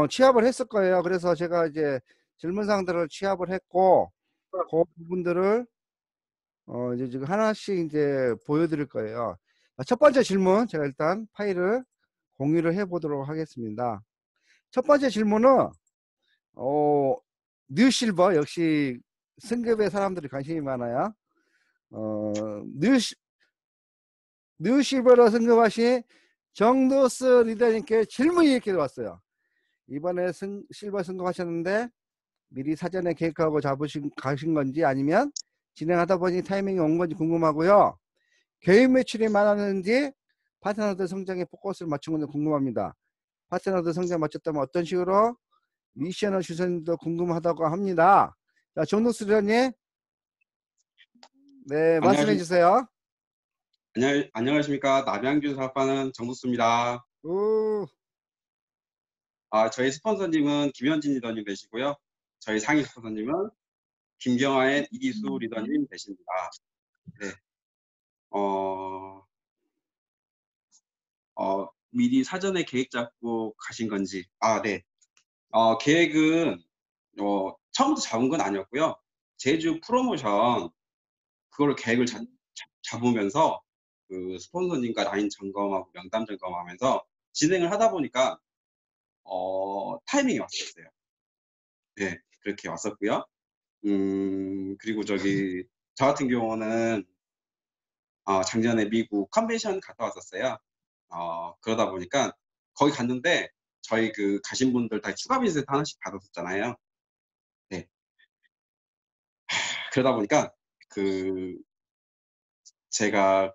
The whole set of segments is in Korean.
취합을 했을 거예요. 그래서 제가 이제 질문사항들을 취합을 했고, 그 부분들을 이제 지금 하나씩 이제 보여드릴 거예요. 첫 번째 질문, 제가 일단 파일을 공유를 해 보도록 하겠습니다. 첫 번째 질문은, 뉴실버, 역시 승급에 사람들이 관심이 많아요. 뉴실버로 승급하신 정도스 리더님께 질문이 이렇게 왔어요. 이번에 실버 승급하셨는데 미리 사전에 계획하고 가신 건지 아니면 진행하다 보니 타이밍이 온 건지 궁금하고요. 개인 매출이 많았는지 파트너들 성장에 포커스를 맞춘 건지 궁금합니다. 파트너들 성장 맞췄다면 어떤 식으로 미션을 주셨는지도 궁금하다고 합니다. 자, 정도스 리더님, 네, 말씀해 주세요. 안녕하십니까. 남양주 사업하는 정국수입니다. 저희 스폰서님은 김현진 리더님 되시고요. 저희 상위 스폰서님은 김경아의 이기수 리더님 되십니다. 네. 미리 사전에 계획 잡고 가신 건지. 네. 계획은 처음부터 잡은 건 아니었고요. 제주 프로모션 그걸 계획을 잡으면서 그 스폰서님과 라인 점검하고 명담 점검하면서 진행을 하다 보니까 타이밍이 왔었어요. 네, 그렇게 왔었고요. 그리고 저 같은 경우는 작년에 미국 컨벤션 갔다 왔었어요. 그러다 보니까 거기 갔는데 저희 가신 분들 다 추가 비즈니스 하나씩 받았었잖아요. 네. 그러다 보니까 제가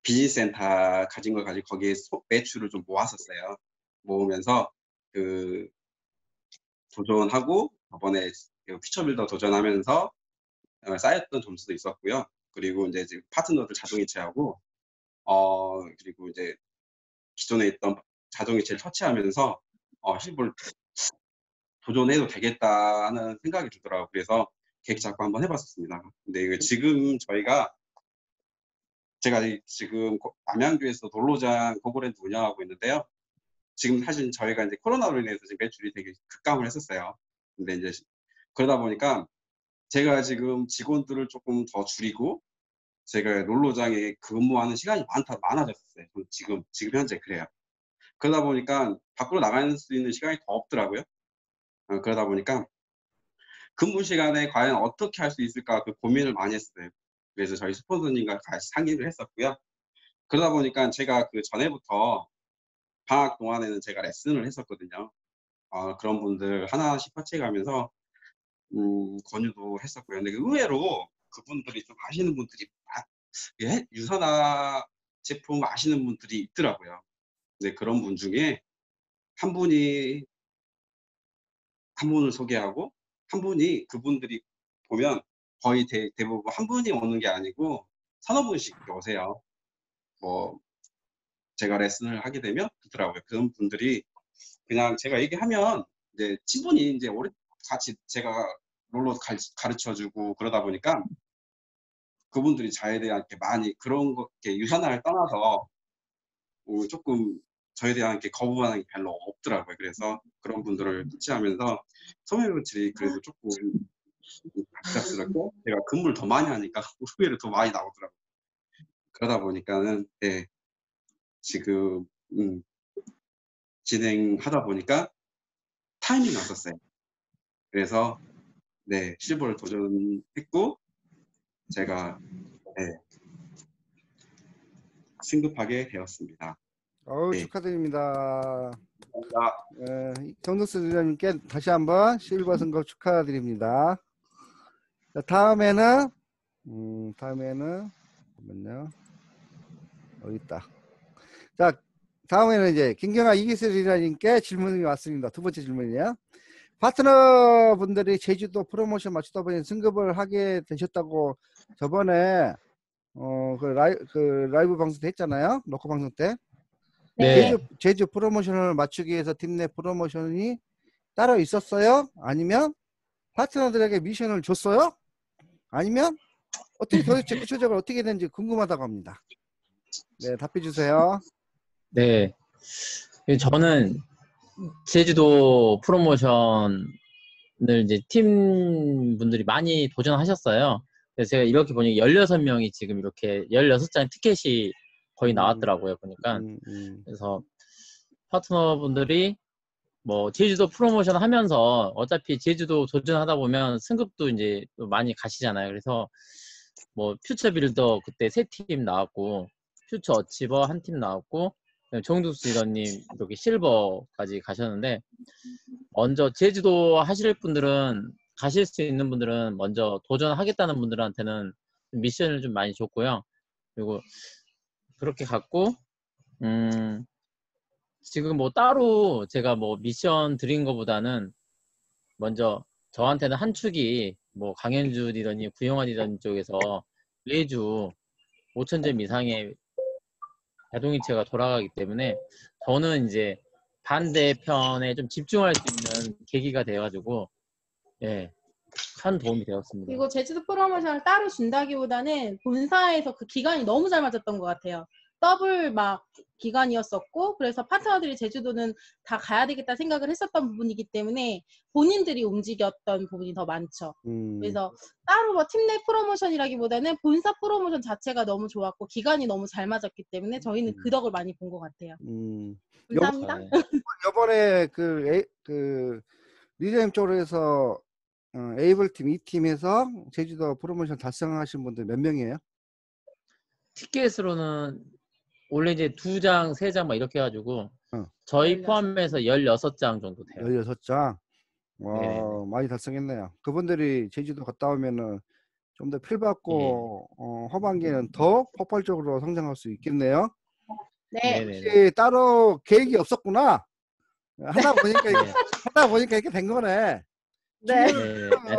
비즈니스 센터 가진 걸 가지고 거기에 매출을 좀 모았었어요. 모으면서 도전하고 저번에 퓨처빌더 도전하면서 쌓였던 점수도 있었고요. 그리고 이제 파트너들 자동이체하고 그리고 이제 기존에 있던 자동이체를 터치하면서 실버를 도전해도 되겠다는 생각이 들더라고요. 그래서 계획 잡고 한번 해봤었습니다. 근데 지금 제가 지금 남양주에서 놀로장 고고랜드 운영하고 있는데요. 지금 사실 저희가 이제 코로나로 인해서 지금 매출이 되게 급감을 했었어요. 근데 이제 그러다 보니까 제가 지금 직원들을 조금 더 줄이고 제가 롤로장에 근무하는 시간이 많아졌어요. 지금 현재 그래요. 그러다 보니까 밖으로 나갈 수 있는 시간이 더 없더라고요. 그러다 보니까 근무 시간에 과연 어떻게 할 수 있을까 고민을 많이 했어요. 그래서 저희 스폰서님과 같이 상의를 했었고요. 그러다 보니까 제가 전에부터 방학 동안에는 제가 레슨을 했었거든요. 그런 분들 하나씩 터치해가면서 권유도 했었고요. 근데 의외로 그분들이 좀 아시는 분들이 유산화 제품 아시는 분들이 있더라고요. 근데 그런 분 중에 한 분을 소개하고 한 분이 그분들이 보면 거의 대부분 한 분이 오는 게 아니고 서너 분씩 오세요. 뭐 제가 레슨을 하게 되면 그러더라고요. 그런 분들이 그냥 제가 얘기하면 이제 친분이 이제 오래 같이 제가 롤로 가르쳐주고 그러다 보니까 그분들이 저에 대한 많이 그런 거 유산화를 떠나서 조금 저에 대한 거부하는 게 별로 없더라고요. 그래서 그런 분들을 터치하면서 소매매출이 그래도 조금 갑작스럽게 제가 근무를 더 많이 하니까 후배를 더 많이 나오더라고요. 그러다 보니까는 네, 지금 진행하다 보니까 타이밍이 왔었어요. 그래서 네, 실버를 도전했고 제가 네, 승급하게 되었습니다. 네. 축하드립니다. 감사합니다. 정덕수 리더님께 다시 한번 실버 승급 축하드립니다. 자, 다음에는 잠깐만요. 여기 있다. 자, 다음에는 이제 김경아 이기수 리더님께 질문이 왔습니다. 두 번째 질문이에요. 파트너분들이 제주도 프로모션 맞추다 보니 승급을 하게 되셨다고 저번에 라이브 방송 때 했잖아요. 녹화 방송 때. 네. 제주 프로모션을 맞추기 위해서 팀 내 프로모션이 따로 있었어요? 아니면 파트너들에게 미션을 줬어요? 아니면 어떻게 도대체 구체적으로 어떻게 되는지 궁금하다고 합니다. 네, 답해 주세요. 네. 저는 제주도 프로모션을 이제 팀 분들이 많이 도전하셨어요. 그래서 제가 이렇게 보니까 16명이 지금 이렇게 16장 티켓이 거의 나왔더라고요, 보니까. 그래서 파트너분들이 뭐 제주도 프로모션 하면서 어차피 제주도 도전하다 보면 승급도 이제 또 많이 가시잖아요. 그래서 뭐 퓨처 빌더 그때 3팀 나왔고, 퓨처 어치버 1팀 나왔고, 정두수 리더님 이렇게 실버까지 가셨는데, 먼저 제주도 하실 분들은, 가실 수 있는 분들은 먼저 도전하겠다는 분들한테는 미션을 좀 많이 줬고요. 그리고 그렇게 갔고, 지금 뭐 따로 제가 뭐 미션 드린 것보다는 먼저 저한테는 한 축이 뭐 강현주 리더님, 구영환 리더님 쪽에서 매주 5,000점 이상의 자동이체가 돌아가기 때문에 저는 이제 반대편에 좀 집중할 수 있는 계기가 돼가지고 예, 큰 도움이 되었습니다. 그리고 제주도 프로모션을 따로 준다기보다는 본사에서 그 기간이 너무 잘 맞았던 것 같아요. 더블 막 기간이었었고, 그래서 파트너들이 제주도는 다 가야 되겠다 생각을 했었던 부분이기 때문에 본인들이 움직였던 부분이 더 많죠. 그래서 따로 뭐 팀 내 프로모션이라기보다는 본사 프로모션 자체가 너무 좋았고 기간이 너무 잘 맞았기 때문에 저희는 그 덕을 많이 본 것 같아요. 감사합니다. 이번에 그 리더님 쪽으로 해서 에이블팀 2팀에서 제주도 프로모션 달성하신 분들 몇 명이에요? 티켓으로는 원래 이제 2장, 3장 막 이렇게 해가지고 저희 16. 포함해서 16장 정도 돼요. 16장. 와, 네네네. 많이 달성했네요. 그분들이 제주도 갔다 오면은 좀 더 필받고 후반기에는 더 폭발적으로 성장할 수 있겠네요. 네. 혹시 따로 계획이 없었구나. 하다 보니까 네. 하다 보니까 이렇게 된 거네. 네.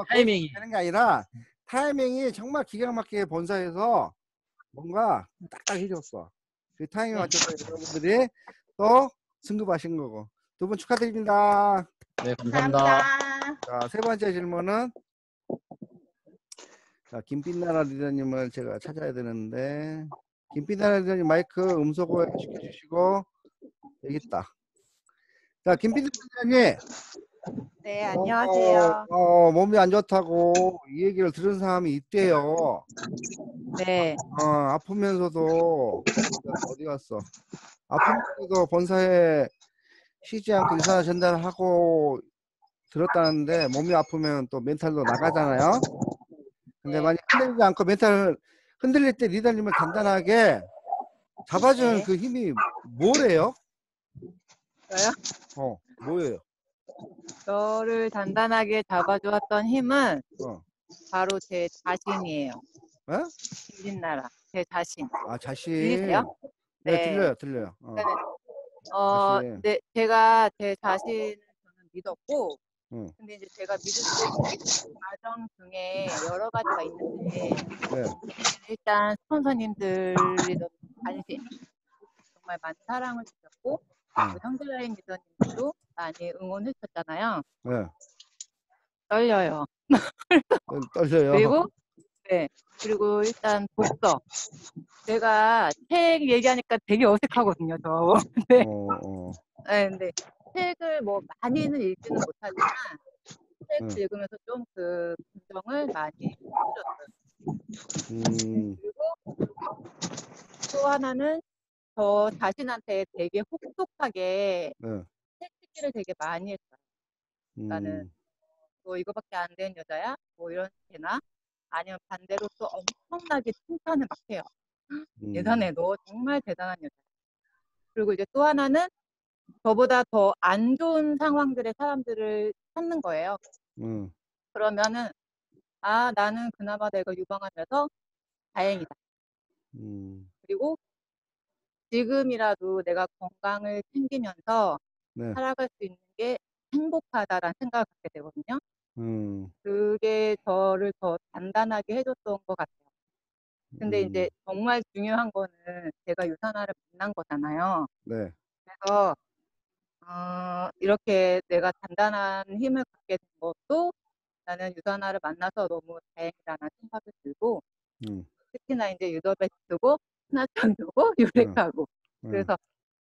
타이밍이 되는 게 아니라 타이밍이 정말 기가 막히게 본사에서 뭔가 딱딱 해줬어. 그 타이밍 맞춰서 여러분들이 또 승급하신 거고. 두 분 축하드립니다. 네, 감사합니다. 감사합니다. 자, 세 번째 질문은 자, 김빛나라 리더님을 제가 찾아야 되는데 김빛나라 리더님 마이크 음소거 시켜주시고 여기 있다. 자, 김빛나라 리더님 네, 안녕하세요. 몸이 안 좋다고 이 얘기를 들은 사람이 있대요. 네, 아프면서도 어디 갔어? 아프면서도 본사에 쉬지 않고 유산을 전달하고 들었다는데 몸이 아프면 또 멘탈도 나가잖아요. 근데 네. 만약 흔들리지 않고 멘탈 흔들릴 때 리더님을 단단하게 잡아주는 네. 그 힘이 뭐래요? 저요? 뭐예요? 저를 단단하게 잡아주었던 힘은 어. 바로 제 자신이에요. 에? 김진나라, 제 자신. 아, 자신. 들리세요? 네, 들려요. 자신. 네, 제가 제 자신을 저는 믿었고, 응. 근데 이제 제가 믿을 수 있는 과정 중에 여러 가지가 있는데, 네. 일단 스폰서님들이 너무 관심, 정말 많은 사랑을 주셨고, 그 형제여행 리더님도 많이 응원해 주셨잖아요. 네. 떨려요. 떨려요. 그리고 그리고 일단 독서. 제가 책 얘기하니까 되게 어색하거든요, 저. 네. 네, 근데 책을 뭐 많이는 읽지는 못하지만 책 읽으면서 좀 그 감정을 많이 해주셨어요. 그리고 또 하나는 저 자신한테 되게 혹독하게 책 읽기를 되게 많이 했어요. 그러니까는 뭐 이거밖에 안 된 여자야? 뭐 이런 되나? 아니면 반대로 또 엄청나게 칭찬을 막 해요. 대단해, 너 정말 대단한 여자야. 그리고 이제 또 하나는 저보다 더 안 좋은 상황들의 사람들을 찾는 거예요. 그러면은 아, 나는 그나마 내가 유방하면서 다행이다. 그리고 지금이라도 내가 건강을 챙기면서 살아갈 수 있는 게 행복하다라는 생각을 갖게 되거든요. 그게 저를 더 단단하게 해줬던 것 같아요. 근데 이제 정말 중요한 거는 제가 유산화를 만난 거잖아요. 네. 그래서 이렇게 내가 단단한 힘을 갖게 된 것도 나는 유산화를 만나서 너무 다행이라는 생각이 들고 특히나 이제 유더베스트고 스나천도고 유레카고 그래서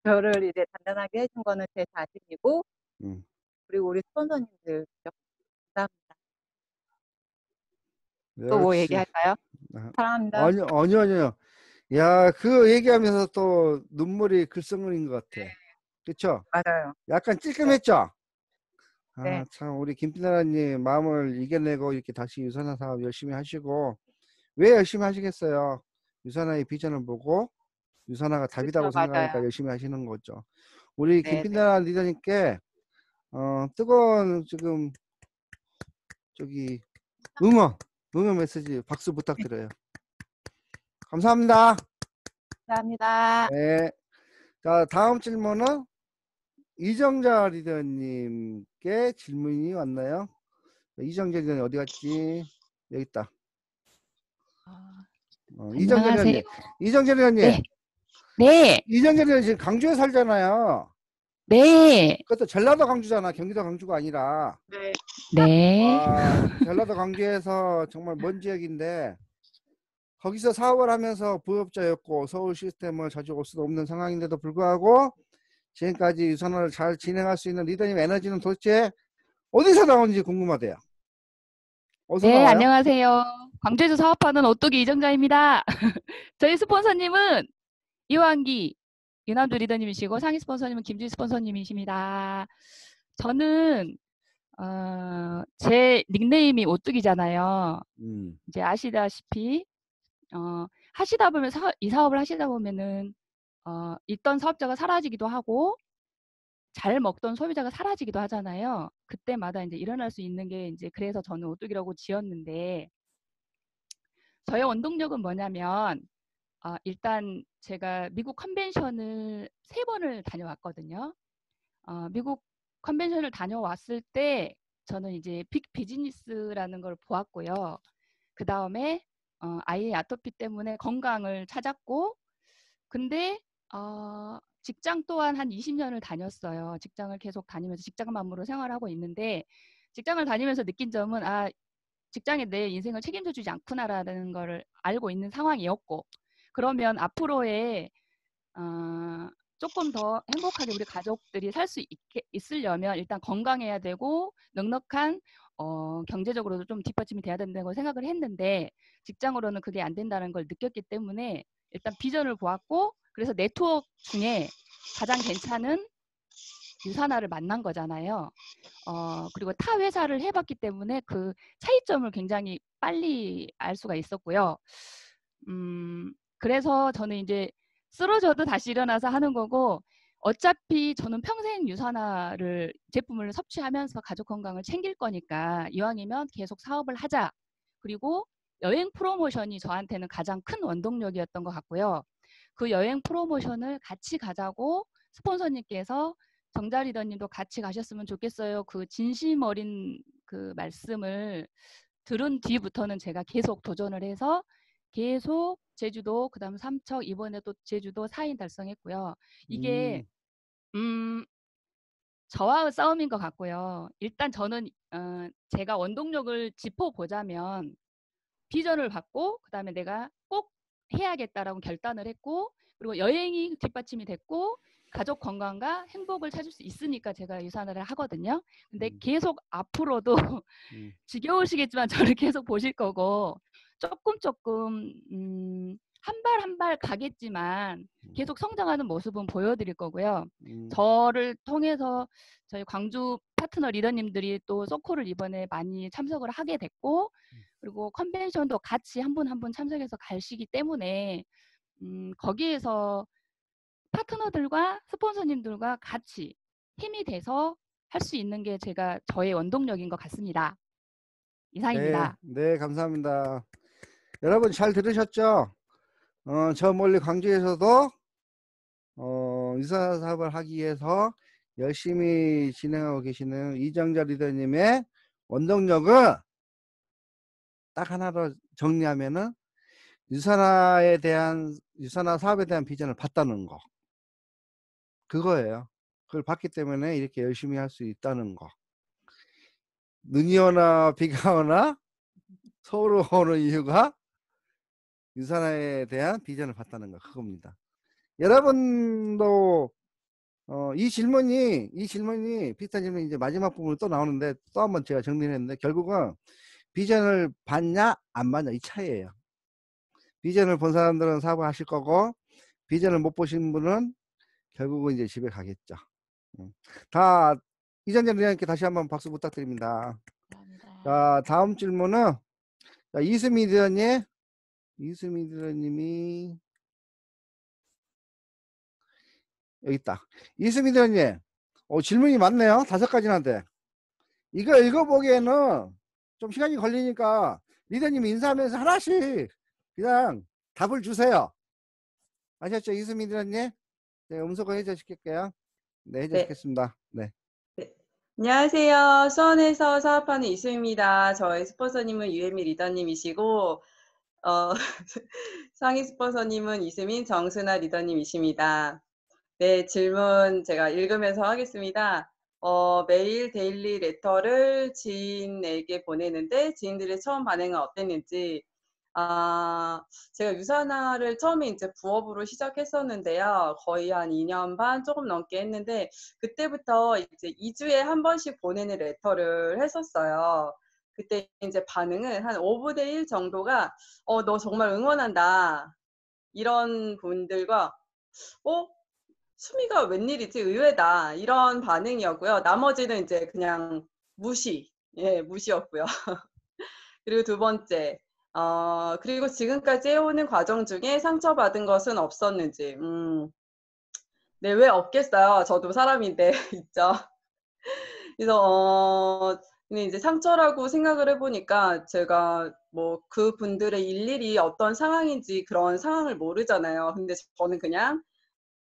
저를 이제 단단하게 해준 거는 제 자신이고, 음. 그리고 우리 스폰서님들 감사합니다. 또 뭐 역시. 얘기할까요? 아, 사랑합니다. 아니요. 야, 그 얘기하면서 또 눈물이 글썽거린 것 같아. 그쵸? 맞아요. 약간 찔끔했죠? 네. 아, 참, 우리 김피나라님 마음을 이겨내고 이렇게 다시 유산화 사업 열심히 하시고, 왜 열심히 하시겠어요? 유산화의 비전을 보고, 유산화가 답이라고 그렇죠, 생각하니까 맞아요. 열심히 하시는 거죠. 우리 네, 네. 김피나라 리더님께, 뜨거운 지금, 저기, 응원 메시지 박수 부탁드려요. 감사합니다. 감사합니다. 네. 자, 다음 질문은 이정자 리더님께 질문이 왔나요? 이정자 리더님 어디 갔지? 여기 있다. 이정자 안녕하세요. 리더님. 이정자 리더님. 네. 네. 이정자 리더님 지금 강주에 살잖아요. 네. 그것도 전라도 강주잖아. 경기도 강주가 아니라. 네. 네. 와, 전라도 강주에서 정말 먼 지역인데 거기서 사업을 하면서 부업자였고 서울 시스템을 자주 올 수도 없는 상황인데도 불구하고 지금까지 유산화를 잘 진행할 수 있는 리더님 에너지는 도대체 어디서 나오는지 궁금하대요. 어디서 네, 나와요? 안녕하세요. 광주에서 사업하는 오뚜기 이정자입니다. 저희 스폰서님은 이완기 유남주 리더님이시고 상위 스폰서님은 김주희 스폰서님이십니다. 저는 제 닉네임이 오뚜기잖아요. 이제 아시다시피 하시다 보면 이 사업을 하시다 보면은 있던 사업자가 사라지기도 하고 잘 먹던 소비자가 사라지기도 하잖아요. 그때마다 이제 일어날 수 있는 게 이제 그래서 저는 오뚜기라고 지었는데 저의 원동력은 뭐냐면 일단 제가 미국 컨벤션을 3번을 다녀왔거든요. 미국 컨벤션을 다녀왔을 때 저는 이제 빅 비즈니스라는 걸 보았고요. 그 다음에 아이의 아토피 때문에 건강을 찾았고 근데 직장 또한 한 20년을 다녔어요. 직장을 계속 다니면서 직장맘으로 생활하고 있는데 직장을 다니면서 느낀 점은 직장에 내 인생을 책임져 주지 않구나라는 걸 알고 있는 상황이었고 그러면 앞으로의 조금 더 행복하게 우리 가족들이 살 수 있으려면 일단 건강해야 되고 넉넉한 경제적으로도 좀 뒷받침이 돼야 된다고 생각을 했는데 직장으로는 그게 안 된다는 걸 느꼈기 때문에 일단 비전을 보았고 그래서 네트워크 중에 가장 괜찮은 유산화를 만난 거잖아요. 그리고 타 회사를 해봤기 때문에 그 차이점을 굉장히 빨리 알 수가 있었고요. 그래서 저는 이제 쓰러져도 다시 일어나서 하는 거고 어차피 저는 평생 유산화를 제품을 섭취하면서 가족 건강을 챙길 거니까 이왕이면 계속 사업을 하자. 그리고 여행 프로모션이 저한테는 가장 큰 원동력이었던 것 같고요. 그 여행 프로모션을 같이 가자고 스폰서님께서 정자 리더님도 같이 가셨으면 좋겠어요. 그 진심 어린 그 말씀을 들은 뒤부터는 제가 계속 도전을 해서 계속 제주도 그다음 삼척 이번에 또 제주도 4인 달성했고요. 이게 저와의 싸움인 것 같고요. 일단 저는 제가 원동력을 짚어보자면 비전을 받고 그다음에 내가 꼭 해야겠다라고 결단을 했고 그리고 여행이 뒷받침이 됐고 가족 건강과 행복을 찾을 수 있으니까 제가 유산화를 하거든요. 근데 계속 앞으로도 지겨우시겠지만 저를 계속 보실 거고 조금 한 발 한 발 가겠지만 계속 성장하는 모습은 보여드릴 거고요. 저를 통해서 저희 광주 파트너 리더님들이 또 서콜을 이번에 많이 참석을 하게 됐고 그리고 컨벤션도 같이 한 분 한 분 참석해서 가시기 때문에 거기에서 파트너들과 스폰서님들과 같이 힘이 돼서 할 수 있는 게 제가 저의 원동력인 것 같습니다. 이상입니다. 네, 감사합니다. 여러분 잘 들으셨죠? 저 멀리 광주에서도 유산화 사업을 하기 위해서 열심히 진행하고 계시는 이정자 리더님의 원동력은 딱 하나로 정리하면은 유산화 사업에 대한 비전을 봤다는 거. 그거예요. 그걸 봤기 때문에 이렇게 열심히 할 수 있다는 거. 눈이 오나 비가 오나 서울 오는 이유가 유산화에 대한 비전을 봤다는 거. 그겁니다. 여러분도 이 질문이 비슷한 질문이 이제 마지막 부분으로 또 나오는데 또 한번 제가 정리했는데 결국은 비전을 봤냐 안 봤냐 이 차이예요. 비전을 본 사람들은 사업하실 거고 비전을 못 보신 분은 결국은 이제 집에 가겠죠. 다 이정재 리더님께 다시 한번 박수 부탁드립니다. 감사합니다. 자, 다음 질문은 이수미 리더님이 여기 있다. 이수미 리더님, 질문이 많네요. 5가지나인데 이거 읽어보기에는 좀 시간이 걸리니까 리더님이 인사하면서 하나씩 그냥 답을 주세요. 아셨죠, 이수미 리더님? 네, 음소거 해제시킬게요. 네, 해제시켰습니다. 네. 안녕하세요. 수원에서 사업하는 이수입니다. 저희 스폰서님은 유혜미 리더님이시고 상위 스폰서님은 이수민, 정순아 리더님이십니다. 네, 질문 제가 읽으면서 하겠습니다. 매일 데일리 레터를 지인에게 보내는데 지인들의 처음 반응은 어땠는지. 제가 유산화를 처음에 이제 부업으로 시작했었는데요. 거의 한 2년 반 조금 넘게 했는데 그때부터 이제 2주에 한 번씩 보내는 레터를 했었어요. 그때 이제 반응은 한 5분의 1 정도가 너 정말 응원한다. 이런 분들과 수미가 웬일이지? 의외다. 이런 반응이었고요. 나머지는 이제 그냥 무시였고요. 그리고 두 번째, 그리고 지금까지 해오는 과정 중에 상처받은 것은 없었는지. 네, 왜 없겠어요? 저도 사람인데, 있죠. 그래서, 근데 이제 상처라고 생각을 해보니까 제가 뭐 그 분들의 일일이 어떤 상황인지 그런 상황을 모르잖아요. 근데 저는 그냥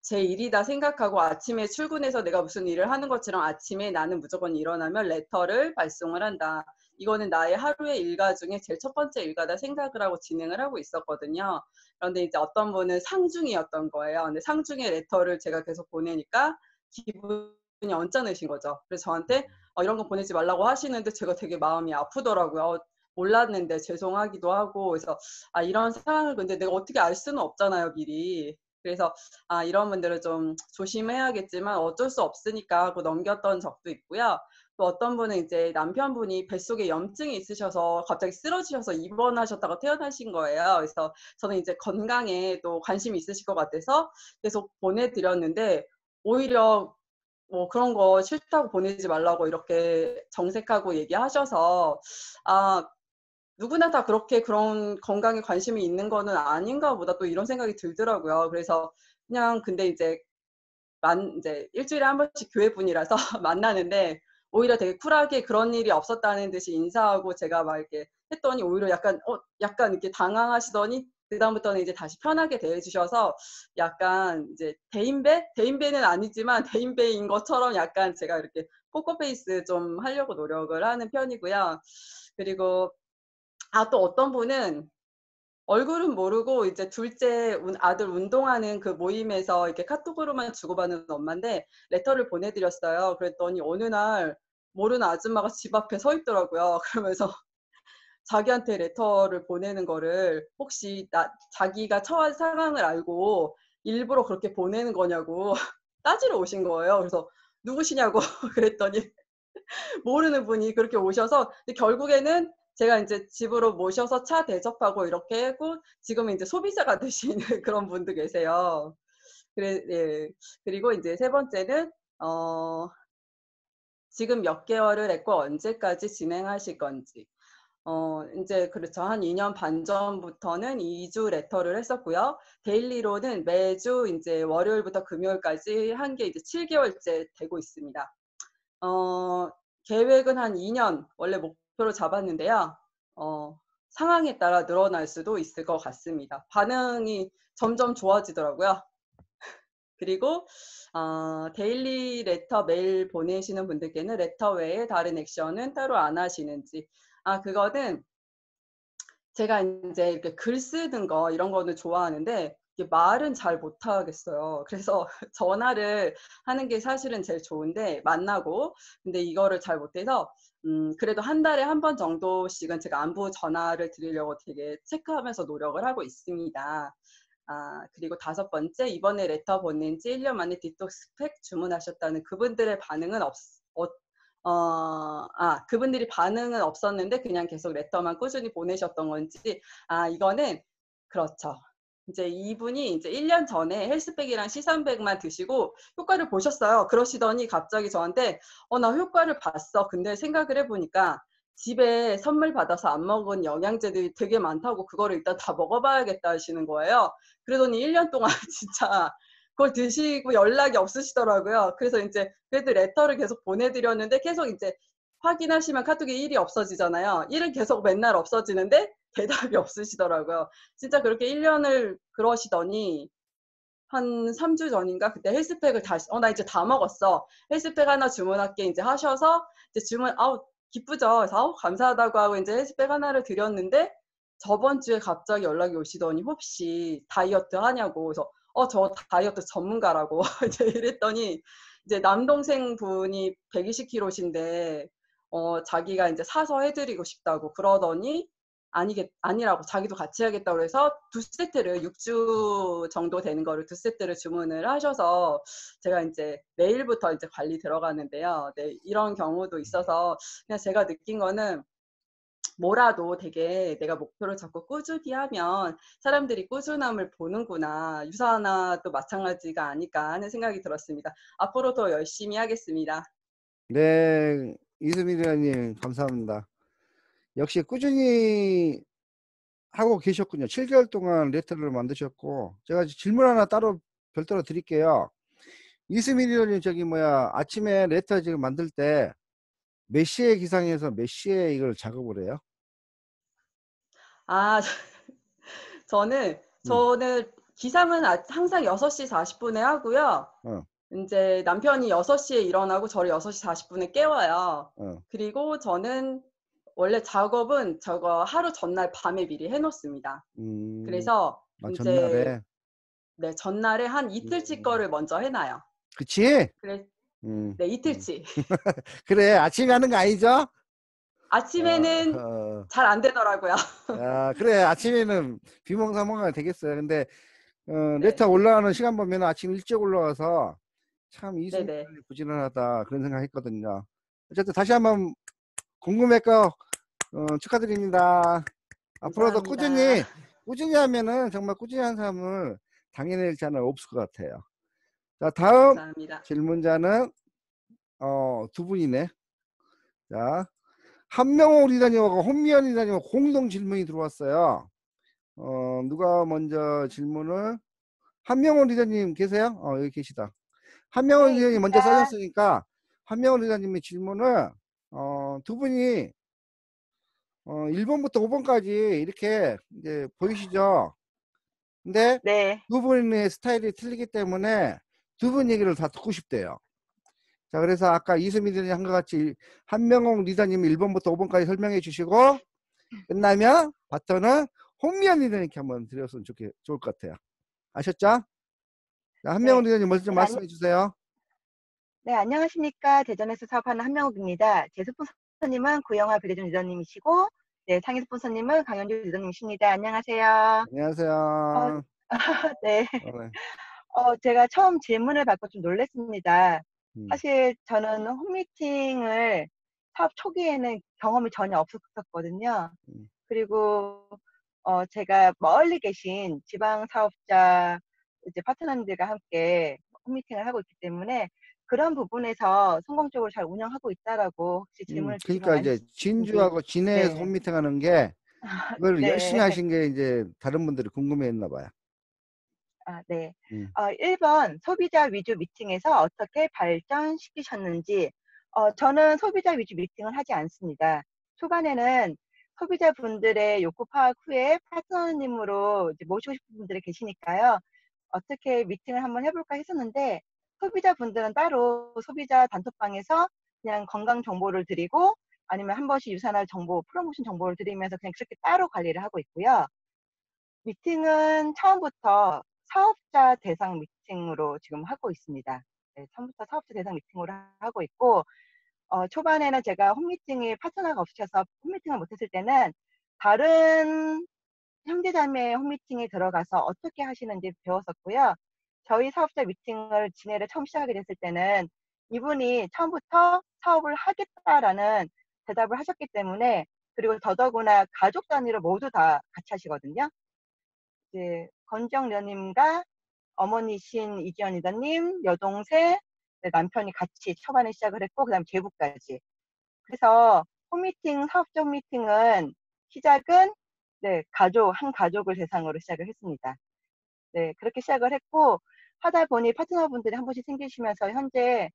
제 일이다 생각하고 아침에 출근해서 내가 무슨 일을 하는 것처럼 아침에 나는 무조건 일어나면 레터를 발송을 한다. 이거는 나의 하루의 일과 중에 제일 첫 번째 일과다 생각을 하고 진행을 하고 있었거든요. 그런데 이제 어떤 분은 상중이었던 거예요. 근데 상중의 레터를 제가 계속 보내니까 기분이 언짢으신 거죠. 그래서 저한테 이런 거 보내지 말라고 하시는데 제가 되게 마음이 아프더라고요. 몰랐는데 죄송하기도 하고. 그래서 이런 상황을 근데 내가 어떻게 알 수는 없잖아요, 미리. 그래서 이런 분들은 좀 조심해야겠지만 어쩔 수 없으니까 하고 넘겼던 적도 있고요. 또 어떤 분은 이제 남편분이 뱃속에 염증이 있으셔서 갑자기 쓰러지셔서 입원하셨다가 퇴원하신 거예요. 그래서 저는 이제 건강에 또 관심이 있으실 것 같아서 계속 보내드렸는데 오히려 뭐 그런 거 싫다고 보내지 말라고 이렇게 정색하고 얘기하셔서 누구나 다 그렇게 그런 건강에 관심이 있는 거는 아닌가 보다 또 이런 생각이 들더라고요. 그래서 그냥 근데 이제 일주일에 한 번씩 교회분이라서 만나는데 오히려 되게 쿨하게 그런 일이 없었다는 듯이 인사하고 제가 막 이렇게 했더니 오히려 약간 이렇게 당황하시더니 그다음부터는 이제 다시 편하게 대해주셔서 약간 이제 대인배는 아니지만 대인배인 것처럼 약간 제가 이렇게 포커페이스 좀 하려고 노력을 하는 편이고요. 그리고 또 어떤 분은 얼굴은 모르고 이제 둘째 아들 운동하는 그 모임에서 이렇게 카톡으로만 주고받는 엄마인데 레터를 보내드렸어요. 그랬더니 어느 날 모르는 아줌마가 집 앞에 서 있더라고요. 그러면서 자기한테 레터를 보내는 거를 혹시 자기가 처한 상황을 알고 일부러 그렇게 보내는 거냐고 따지러 오신 거예요. 그래서 누구시냐고 그랬더니 모르는 분이 그렇게 오셔서 결국에는 제가 이제 집으로 모셔서 차 대접하고 이렇게 하고 지금은 이제 소비자가 되시는 그런 분도 계세요. 그리고 이제 세 번째는 지금 몇 개월을 했고 언제까지 진행하실 건지. 이제 그렇죠. 한 2년 반 전부터는 2주 레터를 했었고요. 데일리로는 매주 이제 월요일부터 금요일까지 한 게 이제 7개월째 되고 있습니다. 계획은 한 2년 원래 목표로 잡았는데요. 상황에 따라 늘어날 수도 있을 것 같습니다. 반응이 점점 좋아지더라고요. 그리고 데일리 레터 메일 보내시는 분들께는 레터 외에 다른 액션은 따로 안 하시는지. 그거는 제가 이제 이렇게 글 쓰는 거 이런 거는 좋아하는데 말은 잘 못하겠어요. 그래서 전화를 하는 게 사실은 제일 좋은데 만나고 근데 이거를 잘 못해서 그래도 한 달에 한 번 정도씩은 제가 안부 전화를 드리려고 되게 체크하면서 노력을 하고 있습니다. 그리고 5번째, 이번에 레터 보낸 지 1년 만에 디톡스팩 주문하셨다는 그분들의 반응은 그분들이 반응은 없었는데 그냥 계속 레터만 꾸준히 보내셨던 건지, 이거는 그렇죠. 이제 이분이 이제 1년 전에 헬스백이랑 C300만 드시고 효과를 보셨어요. 그러시더니 갑자기 저한테 나 효과를 봤어. 근데 생각을 해보니까 집에 선물 받아서 안 먹은 영양제들이 되게 많다고 그거를 일단 다 먹어봐야겠다 하시는 거예요. 그러더니 1년 동안 진짜 그걸 드시고 연락이 없으시더라고요. 그래서 이제 그래도 레터를 계속 보내드렸는데 계속 이제 확인하시면 카톡에 1이 없어지잖아요. 1은 계속 맨날 없어지는데 대답이 없으시더라고요. 진짜 그렇게 1년을 그러시더니 한 3주 전인가 그때 헬스팩을 다시 나 이제 다 먹었어. 헬스팩 하나 주문할게 이제 하셔서 이제 주문 기쁘죠. 그래서 감사하다고 하고 이제 헬스백 하나를 드렸는데 저번 주에 갑자기 연락이 오시더니 혹시 다이어트 하냐고. 그래서 저 다이어트 전문가라고 이제 이랬더니 이제 남동생 분이 120kg신데 자기가 이제 사서 해드리고 싶다고 그러더니 아니라고 자기도 같이 해야겠다고 해서 2세트를 6주 정도 되는 거를 2세트를 주문을 하셔서 제가 이제 내일부터 이제 관리 들어가는데요. 네, 이런 경우도 있어서 그냥 제가 느낀 거는 뭐라도 되게 내가 목표를 잡고 꾸준히 하면 사람들이 꾸준함을 보는구나. 유산화도 마찬가지가 아닐까 하는 생각이 들었습니다. 앞으로 더 열심히 하겠습니다. 네, 이수민 의원님 감사합니다. 역시 꾸준히 하고 계셨군요. 7개월 동안 레터를 만드셨고, 제가 질문 하나 따로 별도로 드릴게요. 이수민 의원님 아침에 레터 지금 만들 때 몇 시에 기상해서 몇 시에 이걸 작업을 해요? 저는 기상은 항상 6시 40분에 하고요. 이제 남편이 6시에 일어나고 저를 6시 40분에 깨워요. 그리고 저는 원래 작업은 저거 하루 전날 밤에 미리 해놓습니다. 그래서 이제 전날에? 네, 전날에 한 이틀치 거를 먼저 해놔요. 그치? 네, 이틀치. 그래, 아침에 하는 거 아니죠? 아침에는 잘 안 되더라고요. 그래, 아침에는 비몽사몽하게 되겠어요. 근데 레터 올라가는 시간 보면 아침 일찍 올라와서 참 이수민이 부지런하다 그런 생각했거든요. 어쨌든 다시 한번 궁금했고 축하드립니다. 앞으로도 꾸준히 하면은 정말 꾸준히 한 사람을 당해낼 자는 없을 것 같아요. 자, 다음 감사합니다. 질문자는 두 분이네. 자, 한명호 리더님하고 혼미연 리더님 공동 질문이 들어왔어요. 누가 먼저 질문을? 한명호 리더님 계세요? 여기 계시다. 한명호 리더님 먼저 써줬으니까 한명호 리더님의 질문을 두 분이 1번부터 5번까지 이렇게 이제 보이시죠? 근데 두 분의 스타일이 틀리기 때문에 두 분 얘기를 다 듣고 싶대요. 자, 그래서 아까 이수민 리더님 한 것 같이 한명홍 리더님이 1번부터 5번까지 설명해 주시고 끝나면 바톤은 홍미연 리더님께 한번 드렸으면 좋을 것 같아요. 아셨죠? 자, 한명홍 리더님 먼저 좀 말씀해 주세요. 네, 안녕하십니까. 대전에서 사업하는 한명욱입니다. 제 스폰서님은 구영화 배대준 리더님이시고, 네, 상위 스폰서님은 강현주 리더님이십니다. 안녕하세요. 안녕하세요. 네. 제가 처음 질문을 받고 좀 놀랐습니다. 사실 저는 홈미팅을 사업 초기에는 경험이 전혀 없었거든요. 그리고 제가 멀리 계신 지방 사업자 이제 파트너님들과 함께 홈미팅을 하고 있기 때문에 그런 부분에서 성공적으로 잘 운영하고 있다라고 혹시 질문을 주시면 그러니까 이제 진주하고 진해에서 홈미팅 하는 게 그걸 열심히 하신 게 이제 다른 분들이 궁금해했나 봐요. 네. 1번 소비자 위주 미팅에서 어떻게 발전시키셨는지. 저는 소비자 위주 미팅을 하지 않습니다. 초반에는 소비자분들의 욕구 파악 후에 파트너님으로 이제 모시고 싶은 분들이 계시니까요. 어떻게 미팅을 한번 해볼까 했었는데 소비자분들은 따로 소비자 단톡방에서 그냥 건강 정보를 드리고 아니면 한 번씩 유산화 정보, 프로모션 정보를 드리면서 그냥 그렇게 따로 관리를 하고 있고요. 미팅은 처음부터 사업자 대상 미팅으로 지금 하고 있습니다. 네, 처음부터 사업자 대상 미팅으로 하고 있고, 초반에는 제가 홈미팅에 파트너가 없으셔서 홈미팅을 못했을 때는 다른 형제자매 홈미팅에 들어가서 어떻게 하시는지 배웠었고요. 저희 사업자 미팅을 진행을 처음 시작하게 됐을 때는 이분이 처음부터 사업을 하겠다라는 대답을 하셨기 때문에, 그리고 더더구나 가족 단위로 모두 다 같이 하시거든요. 이제 권정 리더님과 어머니신 이지연 리더님, 여동생, 남편이 같이 초반에 시작을 했고, 그 다음에 제부까지. 그래서 홈미팅, 사업적 미팅은 시작은 네, 한 가족을 대상으로 시작을 했습니다. 네, 그렇게 시작을 했고, 하다 보니 파트너분들이 한 분씩 생기시면서 현재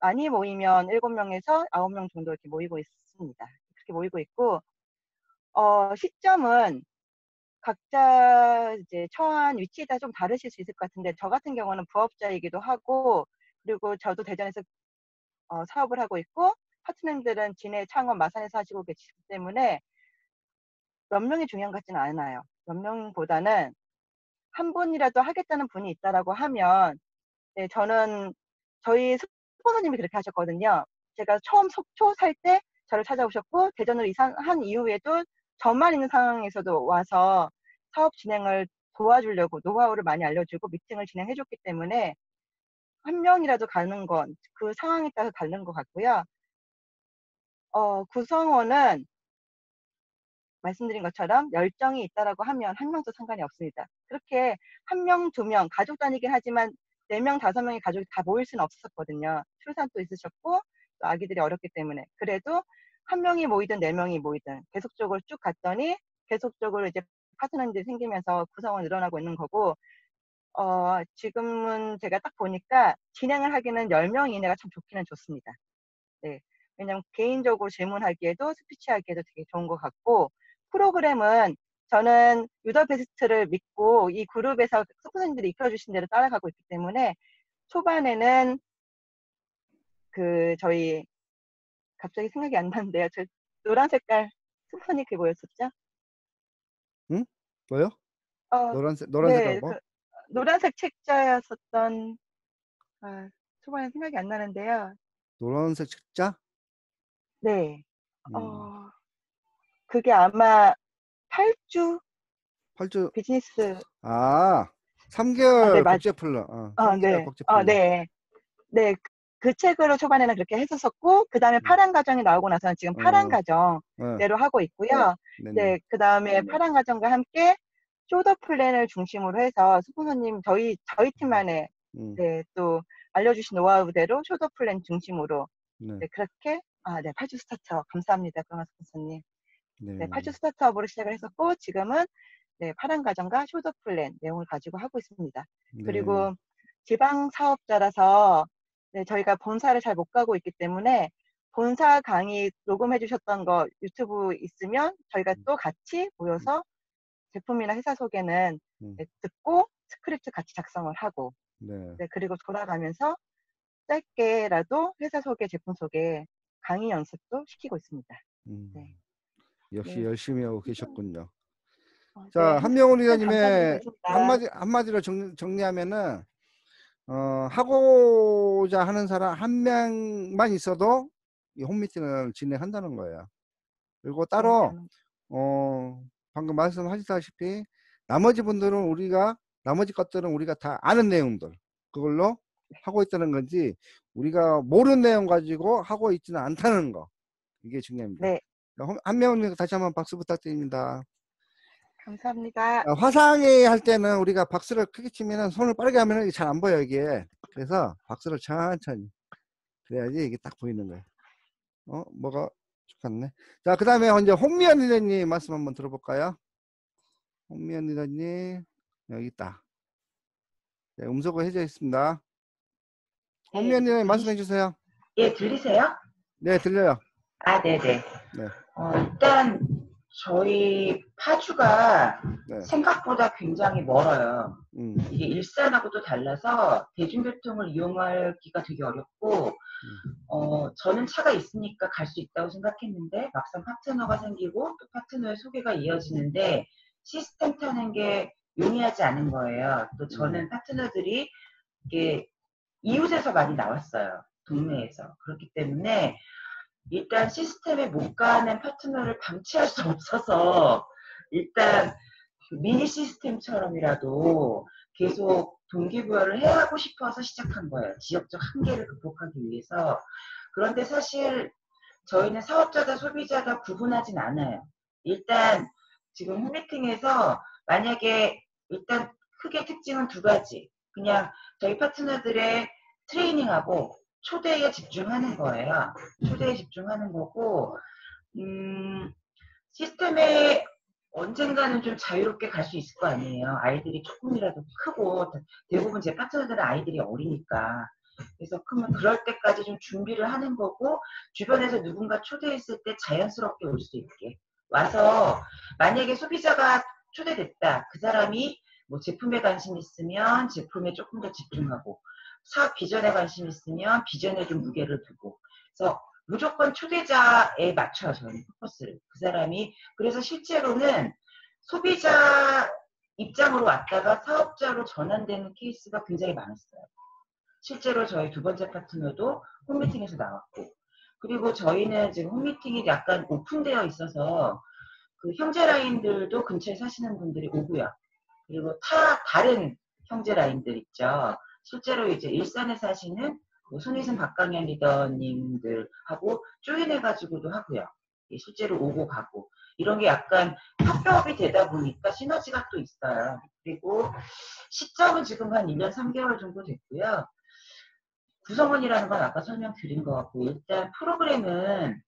많이 모이면 7명에서 9명 정도 이렇게 모이고 있습니다. 그렇게 모이고 있고, 시점은 각자 이제 처한 위치에 따라 좀 다르실 수 있을 것 같은데, 저 같은 경우는 부업자이기도 하고, 그리고 저도 대전에서 사업을 하고 있고, 파트너들은 진해, 창원, 마산에서 하시고 계시기 때문에 몇 명이 중요한 것 같지는 않아요. 몇 명보다는 한 분이라도 하겠다는 분이 있다라고 하면, 네, 저는 저희 스폰서님이 그렇게 하셨거든요. 제가 처음 속초 살 때 저를 찾아오셨고, 대전으로 이사한 이후에도 저만 있는 상황에서도 와서 사업 진행을 도와주려고 노하우를 많이 알려주고 미팅을 진행해줬기 때문에 한 명이라도 가는 건 그 상황에 따라서 다른 것 같고요. 구성원은 말씀드린 것처럼 열정이 있다라고 하면 한 명도 상관이 없습니다. 그렇게 한 명, 2명, 가족 단위긴 하지만 4명, 5명의 가족이 다 모일 수는 없었거든요. 출산도 있으셨고 또 아기들이 어렸기 때문에. 그래도 한 명이 모이든 4명이 모이든 계속적으로 쭉 갔더니 계속적으로 이제 파트너들이 생기면서 구성원 늘어나고 있는 거고, 지금은 제가 딱 보니까 진행을 하기는 10명 이내가 참 좋기는 좋습니다. 네. 왜냐면 개인적으로 질문하기에도 스피치하기에도 되게 좋은 것 같고, 프로그램은 저는 유더 베스트를 믿고 이 그룹에서 스폰서님들이 이끌어주신 대로 따라가고 있기 때문에 초반에는 저희 갑자기 생각이 안 나는데요. 저 노란 색깔 스폰서님 그게 뭐였었죠? 응? 뭐요? 노란색 네, 뭐? 노란색 책자였었던 초반에 생각이 안 나는데요. 노란색 책자? 네. 그게 아마 8주 비즈니스. 3개월 네, 국제 플러. 3개월 네. 국제 플러. 네. 네. 그 책으로 초반에는 그렇게 했었었고, 그 다음에 파란 가정이 나오고 나서는 지금 파란 가정대로 하고 있고요. 네. 그 다음에 파란 가정과 함께 쇼더 플랜을 중심으로 해서 스폰서님 저희 팀만의 네, 또 알려주신 노하우대로 쇼더 플랜 중심으로 네, 그렇게 네, 8주 스타트업 감사합니다, 그런 스폰서님. 네, 8주 스타트업으로 시작을 했었고 지금은 네, 파란 가정과 쇼더 플랜 내용을 가지고 하고 있습니다. 그리고 지방 사업자라서 네, 저희가 본사를 잘 못 가고 있기 때문에 본사 강의 녹음해 주셨던 거 유튜브 있으면 저희가 또 같이 모여서 제품이나 회사 소개는 네, 듣고 스크립트 같이 작성을 하고 네, 그리고 돌아가면서 짧게라도 회사 소개, 제품 소개, 강의 연습도 시키고 있습니다. 네. 역시 열심히 하고 계셨군요. 네, 자, 한명훈 리더님의 감사드리겠습니다. 한마디로 정리하면은 하고자 하는 사람 한 명만 있어도 이 홈미팅을 진행한다는 거예요. 그리고 따로 방금 말씀하셨다시피 나머지 것들은 우리가 다 아는 내용들 그걸로 하고 있다는 건지 우리가 모르는 내용 가지고 하고 있지는 않다는 거, 이게 중요합니다. 네. 한명훈 다시 한번 박수 부탁드립니다. 감사합니다. 화상회 할 때는 우리가 박수를 크게 치면은 손을 빠르게 하면은 잘 안 보여 이게. 그래서 박수를 천천히 그래야지 이게 딱 보이는 거예요. 뭐가 좋겠네. 자, 그 다음에 이제 홍미연 리더님 말씀 한번 들어볼까요? 홍미연 리더님 여기 있다. 네, 음소거 해져 있습니다. 홍미연 리더님 말씀해 주세요. 예, 들리세요? 네, 들려요. 네네. 네. 일단 저희 파주가 네. 생각보다 굉장히 멀어요. 이게 일산하고도 달라서 대중교통을 이용하기가 되게 어렵고 저는 차가 있으니까 갈 수 있다고 생각했는데 막상 파트너가 생기고 또 파트너의 소개가 이어지는데 시스템 타는 게 용이하지 않은 거예요. 또 저는 파트너들이 이게 이웃에서 많이 나왔어요. 동네에서. 그렇기 때문에 일단 시스템에 못 가는 파트너를 방치할 수 없어서 일단 미니 시스템처럼이라도 계속 동기부여를 해야 하고 싶어서 시작한 거예요. 지역적 한계를 극복하기 위해서. 그런데 사실 저희는 사업자다 소비자다 구분하진 않아요. 일단 지금 홈미팅에서 만약에 일단 크게 특징은 두 가지. 그냥 저희 파트너들의 트레이닝하고 초대에 집중하는 거예요. 초대에 집중하는 거고 시스템에 언젠가는 좀 자유롭게 갈 수 있을 거 아니에요. 아이들이 조금이라도 크고 대부분 제 파트너들은 아이들이 어리니까. 그래서 그러면 그럴 때까지 좀 준비를 하는 거고 주변에서 누군가 초대했을 때 자연스럽게 올 수 있게 와서 만약에 소비자가 초대됐다. 그 사람이 뭐 제품에 관심 있으면 제품에 조금 더 집중하고 사업 비전에 관심 있으면 비전에 좀 무게를 두고 그래서 무조건 초대자에 맞춰요. 저는 포커스를. 그 사람이 그래서 실제로는 소비자 입장으로 왔다가 사업자로 전환되는 케이스가 굉장히 많았어요. 실제로 저희 두 번째 파트너도 홈미팅에서 나왔고 그리고 저희는 지금 홈미팅이 약간 오픈되어 있어서 그 형제 라인들도 근처에 사시는 분들이 오고요. 그리고 다른 형제 라인들 있죠. 실제로 이제 일산에 사시는 뭐 손희승 박강현 리더님들하고 조인해가지고도 하고요. 실제로 오고 가고 이런 게 약간 협업이 되다 보니까 시너지가 또 있어요. 그리고 시점은 지금 한 1년 3개월 정도 됐고요. 구성원이라는 건 아까 설명드린 것 같고 일단 프로그램은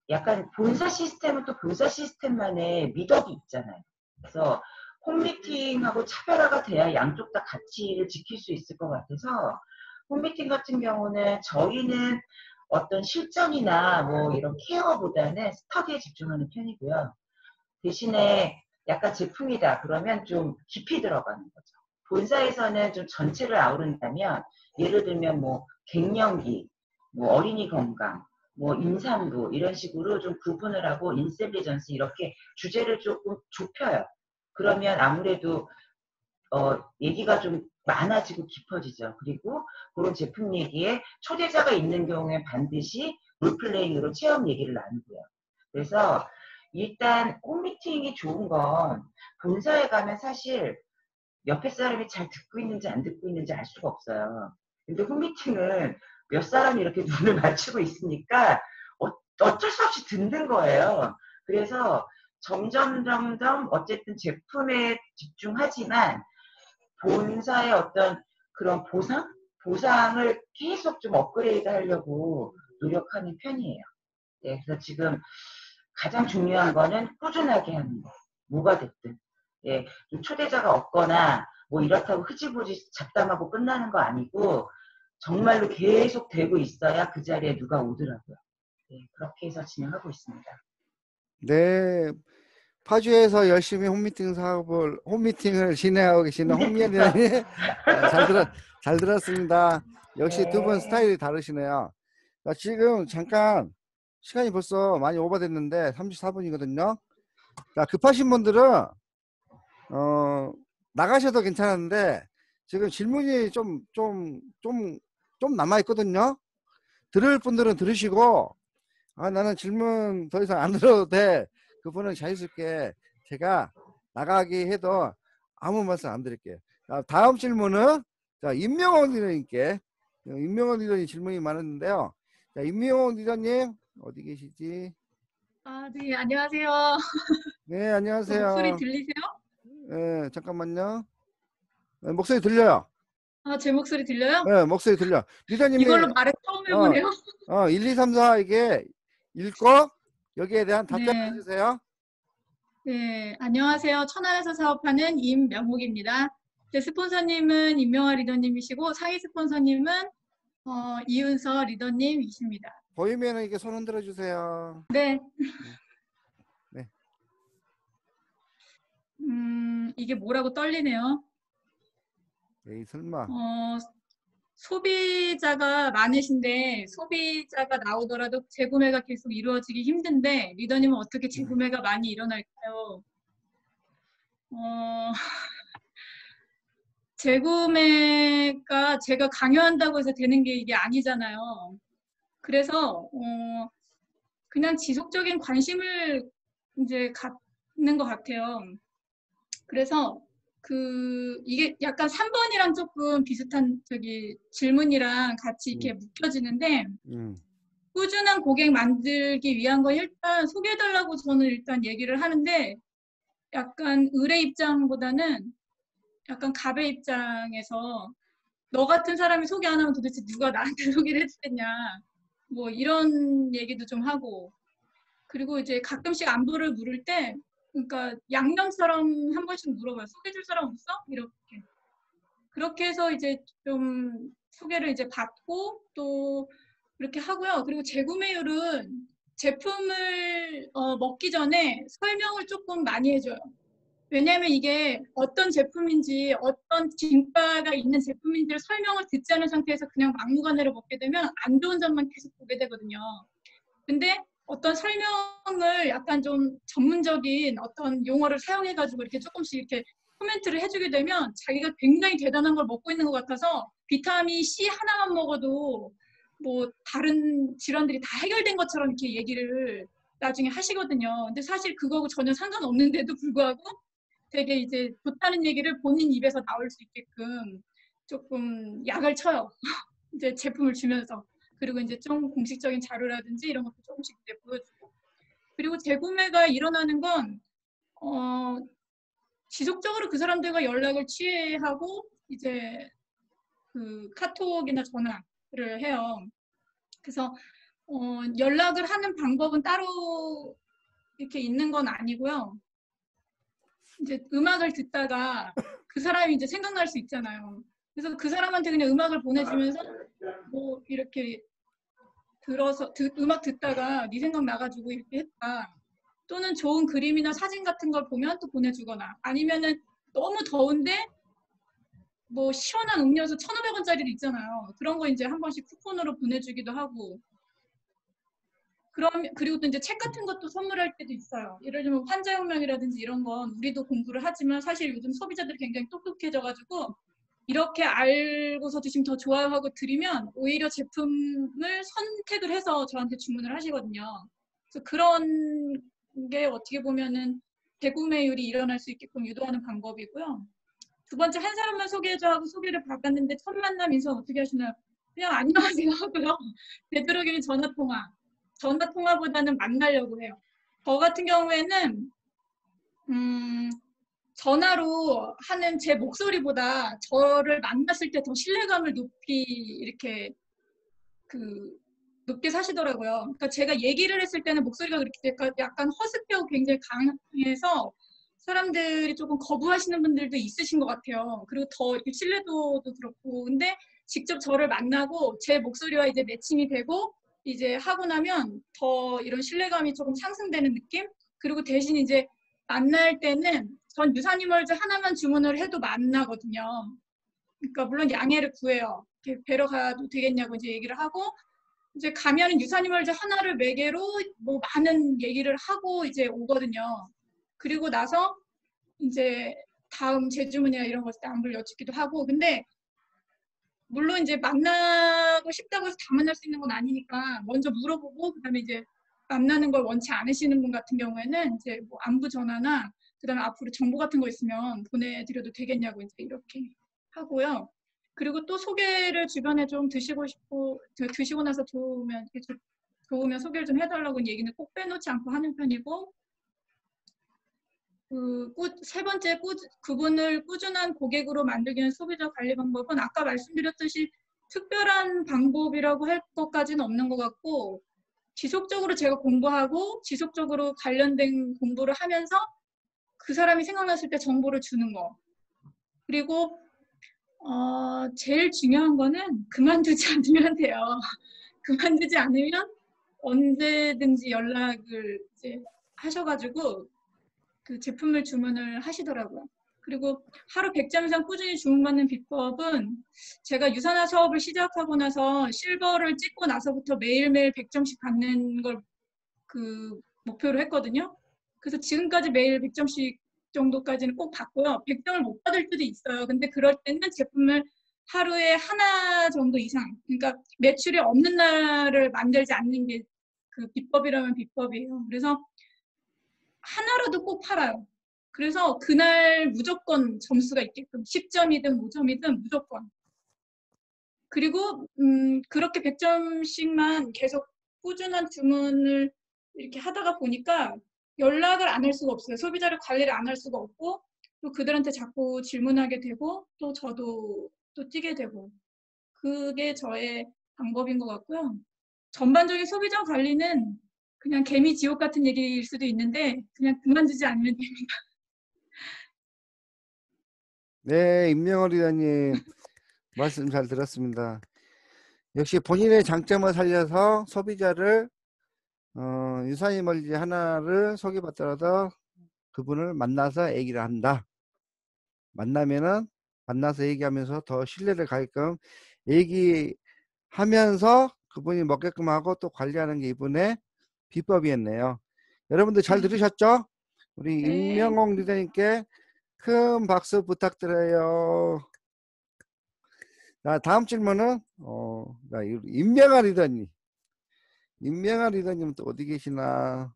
약간 본사 시스템은 또 본사 시스템만의 미덕이 있잖아요. 그래서 홈미팅하고 차별화가 돼야 양쪽 다 가치를 지킬 수 있을 것 같아서 홈미팅 같은 경우는 저희는 어떤 실전이나 뭐 이런 케어보다는 스터디에 집중하는 편이고요. 대신에 약간 제품이다 그러면 좀 깊이 들어가는 거죠. 본사에서는 좀 전체를 아우른다면 예를 들면 뭐 갱년기, 뭐 어린이 건강, 뭐 임산부 이런 식으로 좀 구분을 하고 인텔리전스 이렇게 주제를 조금 좁혀요. 그러면 아무래도 얘기가 좀 많아지고 깊어지죠. 그리고 그런 제품 얘기에 초대자가 있는 경우에 반드시 롤플레잉으로 체험 얘기를 나누고요. 그래서 일단 홈미팅이 좋은 건 본사에 가면 사실 옆에 사람이 잘 듣고 있는지 안 듣고 있는지 알 수가 없어요. 근데 홈미팅은 몇 사람이 이렇게 눈을 맞추고 있으니까 어쩔 수 없이 듣는 거예요. 그래서 점점 어쨌든 제품에 집중하지만 본사의 어떤 그런 보상을 계속 좀 업그레이드 하려고 노력하는 편이에요. 네, 그래서 지금 가장 중요한 거는 꾸준하게 하는 거. 뭐가 됐든. 예, 좀 초대자가 없거나 뭐 이렇다고 흐지부지 잡담하고 끝나는 거 아니고 정말로 계속 되고 있어야 그 자리에 누가 오더라고요. 네, 그렇게 해서 진행하고 있습니다. 네, 파주에서 열심히 홈미팅을 진행하고 계시는 홍미연님 잘 들었습니다. 역시 두 분 스타일이 다르시네요. 지금 잠깐 시간이 벌써 많이 오버됐는데 34분이거든요. 자, 급하신 분들은 나가셔도 괜찮은데 지금 질문이 좀 남아 있거든요. 들을 분들은 들으시고 나는 질문 더 이상 안 들어도 돼. 그분은 자유스럽게 제가 나가기 해도 아무 말씀 안 드릴게요. 자, 다음 질문은 자, 임명원 리더님께 임명원 리더님 질문이 많았는데요. 자, 임명원 리더님 어디 계시지? 네, 안녕하세요. 네, 안녕하세요. 목소리 들리세요? 네, 잠깐만요. 네, 목소리 들려요. 제 목소리 들려요? 네, 목소리 들려. 리더님이 이걸로 말을 처음 해보네요. 1, 2, 3, 4 이게 읽고 여기에 대한 답변을 해주세요. 네, 안녕하세요. 천안에서 사업하는 임명옥입니다. 제 스폰서님은 임명화 리더님이시고 상위 스폰서님은 이윤서 리더님이십니다. 보이면 이게 손 흔들어 주세요. 네. 네. 이게 뭐라고 떨리네요. 에이, 설마. 소비자가 많으신데 소비자가 나오더라도 재구매가 계속 이루어지기 힘든데 리더님은 어떻게 재구매가 많이 일어날까요? 재구매가 제가 강요한다고 해서 되는 게 이게 아니잖아요. 그래서 그냥 지속적인 관심을 이제 있는 것 같아요. 그래서 이게 약간 3번이랑 조금 비슷한 질문이랑 같이 이렇게 묶여지는데, 꾸준한 고객 만들기 위한 건 일단 소개해달라고 저는 일단 얘기를 하는데, 약간 을의 입장보다는 약간 갑의 입장에서 너 같은 사람이 소개 안 하면 도대체 누가 나한테 소개를 해주겠냐, 뭐 이런 얘기도 좀 하고, 그리고 이제 가끔씩 안부를 물을 때, 그러니까 양념처럼 한 번씩 물어봐요. 소개해줄 사람 없어? 이렇게. 그렇게 해서 이제 좀 소개를 이제 받고 또 이렇게 하고요. 그리고 재구매율은 제품을 먹기 전에 설명을 조금 많이 해줘요. 왜냐하면 이게 어떤 제품인지 어떤 진가가 있는 제품인지를 설명을 듣지 않은 상태에서 그냥 막무가내로 먹게 되면 안 좋은 점만 계속 보게 되거든요. 근데 어떤 설명을 약간 좀 전문적인 어떤 용어를 사용해가지고 이렇게 조금씩 이렇게 코멘트를 해주게 되면 자기가 굉장히 대단한 걸 먹고 있는 것 같아서 비타민 C 하나만 먹어도 뭐 다른 질환들이 다 해결된 것처럼 이렇게 얘기를 나중에 하시거든요. 근데 사실 그거하고 전혀 상관없는데도 불구하고 되게 이제 좋다는 얘기를 본인 입에서 나올 수 있게끔 조금 약을 쳐요. 이제 제품을 주면서. 그리고 이제 좀 공식적인 자료라든지 이런 것도 조금씩 이제 보여주고. 그리고 재구매가 일어나는 건, 지속적으로 그 사람들과 연락을 취하고, 이제 그 카톡이나 전화를 해요. 그래서, 연락을 하는 방법은 따로 이렇게 있는 건 아니고요. 이제 음악을 듣다가 그 사람이 이제 생각날 수 있잖아요. 그래서 그 사람한테 그냥 음악을 보내주면서 뭐 이렇게 들어서 음악 듣다가 네 생각 나가지고 이렇게 했다. 또는 좋은 그림이나 사진 같은 걸 보면 또 보내주거나 아니면은 너무 더운데 뭐 시원한 음료수 1,500원짜리도 있잖아요. 그런 거 이제 한 번씩 쿠폰으로 보내주기도 하고. 그리고 또 이제 책 같은 것도 선물할 때도 있어요. 예를 들면 환자혁명이라든지 이런 건 우리도 공부를 하지만 사실 요즘 소비자들이 굉장히 똑똑해져가지고 이렇게 알고서도 지금 더 좋아하고 드리면 오히려 제품을 선택을 해서 저한테 주문을 하시거든요. 그래서 그런 게 어떻게 보면은 재구매율이 일어날 수 있게끔 유도하는 방법이고요. 두 번째, 한 사람만 소개해줘 하고 소개를 받았는데 첫 만남 인사 어떻게 하시나요? 그냥 안녕하세요 하고요. 되도록이면 전화통화. 전화통화보다는 만나려고 해요. 저 같은 경우에는 전화로 하는 제 목소리보다 저를 만났을 때 더 신뢰감을 이렇게 높게 사시더라고요. 그러니까 제가 얘기를 했을 때는 목소리가 그렇게 약간 허스키하고 굉장히 강해서 사람들이 조금 거부하시는 분들도 있으신 것 같아요. 그리고 더 이렇게 신뢰도도 그렇고. 근데 직접 저를 만나고 제 목소리와 이제 매칭이 되고 이제 하고 나면 더 이런 신뢰감이 조금 상승되는 느낌? 그리고 대신 이제 만날 때는 전 유산균월제 하나만 주문을 해도 만나거든요. 그러니까 물론 양해를 구해요. 이렇게 뵈러 가도 되겠냐고 이제 얘기를 하고 이제 가면은 유산균월제 하나를 매개로 뭐 많은 얘기를 하고 이제 오거든요. 그리고 나서 이제 다음 재주문이나 이런 것을 안부를 여쭙기도 하고 근데 물론 이제 만나고 싶다고 해서 다 만날 수 있는 건 아니니까 먼저 물어보고 그다음에 이제 만나는 걸 원치 않으시는 분 같은 경우에는 이제 뭐 안부 전화나 그다음에 앞으로 정보 같은 거 있으면 보내드려도 되겠냐고 이제 이렇게 하고요. 그리고 또 소개를 주변에 좀 드시고 나서 좋으면 소개를 좀 해달라고 얘기는 꼭 빼놓지 않고 하는 편이고 세 번째, 그분을 꾸준한 고객으로 만들기 위한 소비자 관리 방법은 아까 말씀드렸듯이 특별한 방법이라고 할 것까지는 없는 것 같고 지속적으로 제가 공부하고 지속적으로 관련된 공부를 하면서 그 사람이 생각났을 때 정보를 주는 거. 그리고 제일 중요한 거는 그만두지 않으면 돼요. 그만두지 않으면 언제든지 연락을 이제 하셔가지고 그 제품을 주문을 하시더라고요. 그리고 하루 100점 이상 꾸준히 주문받는 비법은 제가 유산화 사업을 시작하고 나서 실버를 찍고 나서부터 매일매일 100점씩 받는 걸 목표로 했거든요. 그래서 지금까지 매일 100점씩 정도까지는 꼭 받고요. 100점을 못 받을 때도 있어요. 근데 그럴 때는 제품을 하루에 하나 정도 이상, 그러니까 매출이 없는 날을 만들지 않는 게 그 비법이라면 비법이에요. 그래서 하나라도 꼭 팔아요. 그래서 그날 무조건 점수가 있게끔 10점이든 5점이든 무조건. 그리고 그렇게 100점씩만 계속 꾸준한 주문을 이렇게 하다가 보니까 연락을 안 할 수가 없어요. 소비자를 관리를 안 할 수가 없고 또 그들한테 자꾸 질문하게 되고 또 저도 또 뛰게 되고 그게 저의 방법인 것 같고요. 전반적인 소비자 관리는 그냥 개미 지옥 같은 얘기일 수도 있는데 그냥 그만두지 않으면 됩니다. 네, 임명월 리더님 말씀 잘 들었습니다. 역시 본인의 장점을 살려서 소비자를 유사히 멀지 하나를 소개받더라도 그분을 만나서 얘기를 한다. 만나면은 만나서 얘기하면서 더 신뢰를 가게끔 얘기하면서 그분이 먹게끔 하고 또 관리하는 게 이분의 비법이었네요. 여러분들 잘 들으셨죠? 우리 네. 임명옥 리더님께 큰 박수 부탁드려요. 자, 다음 질문은 임명아 리더님. 임명아 리더님 또 어디 계시나?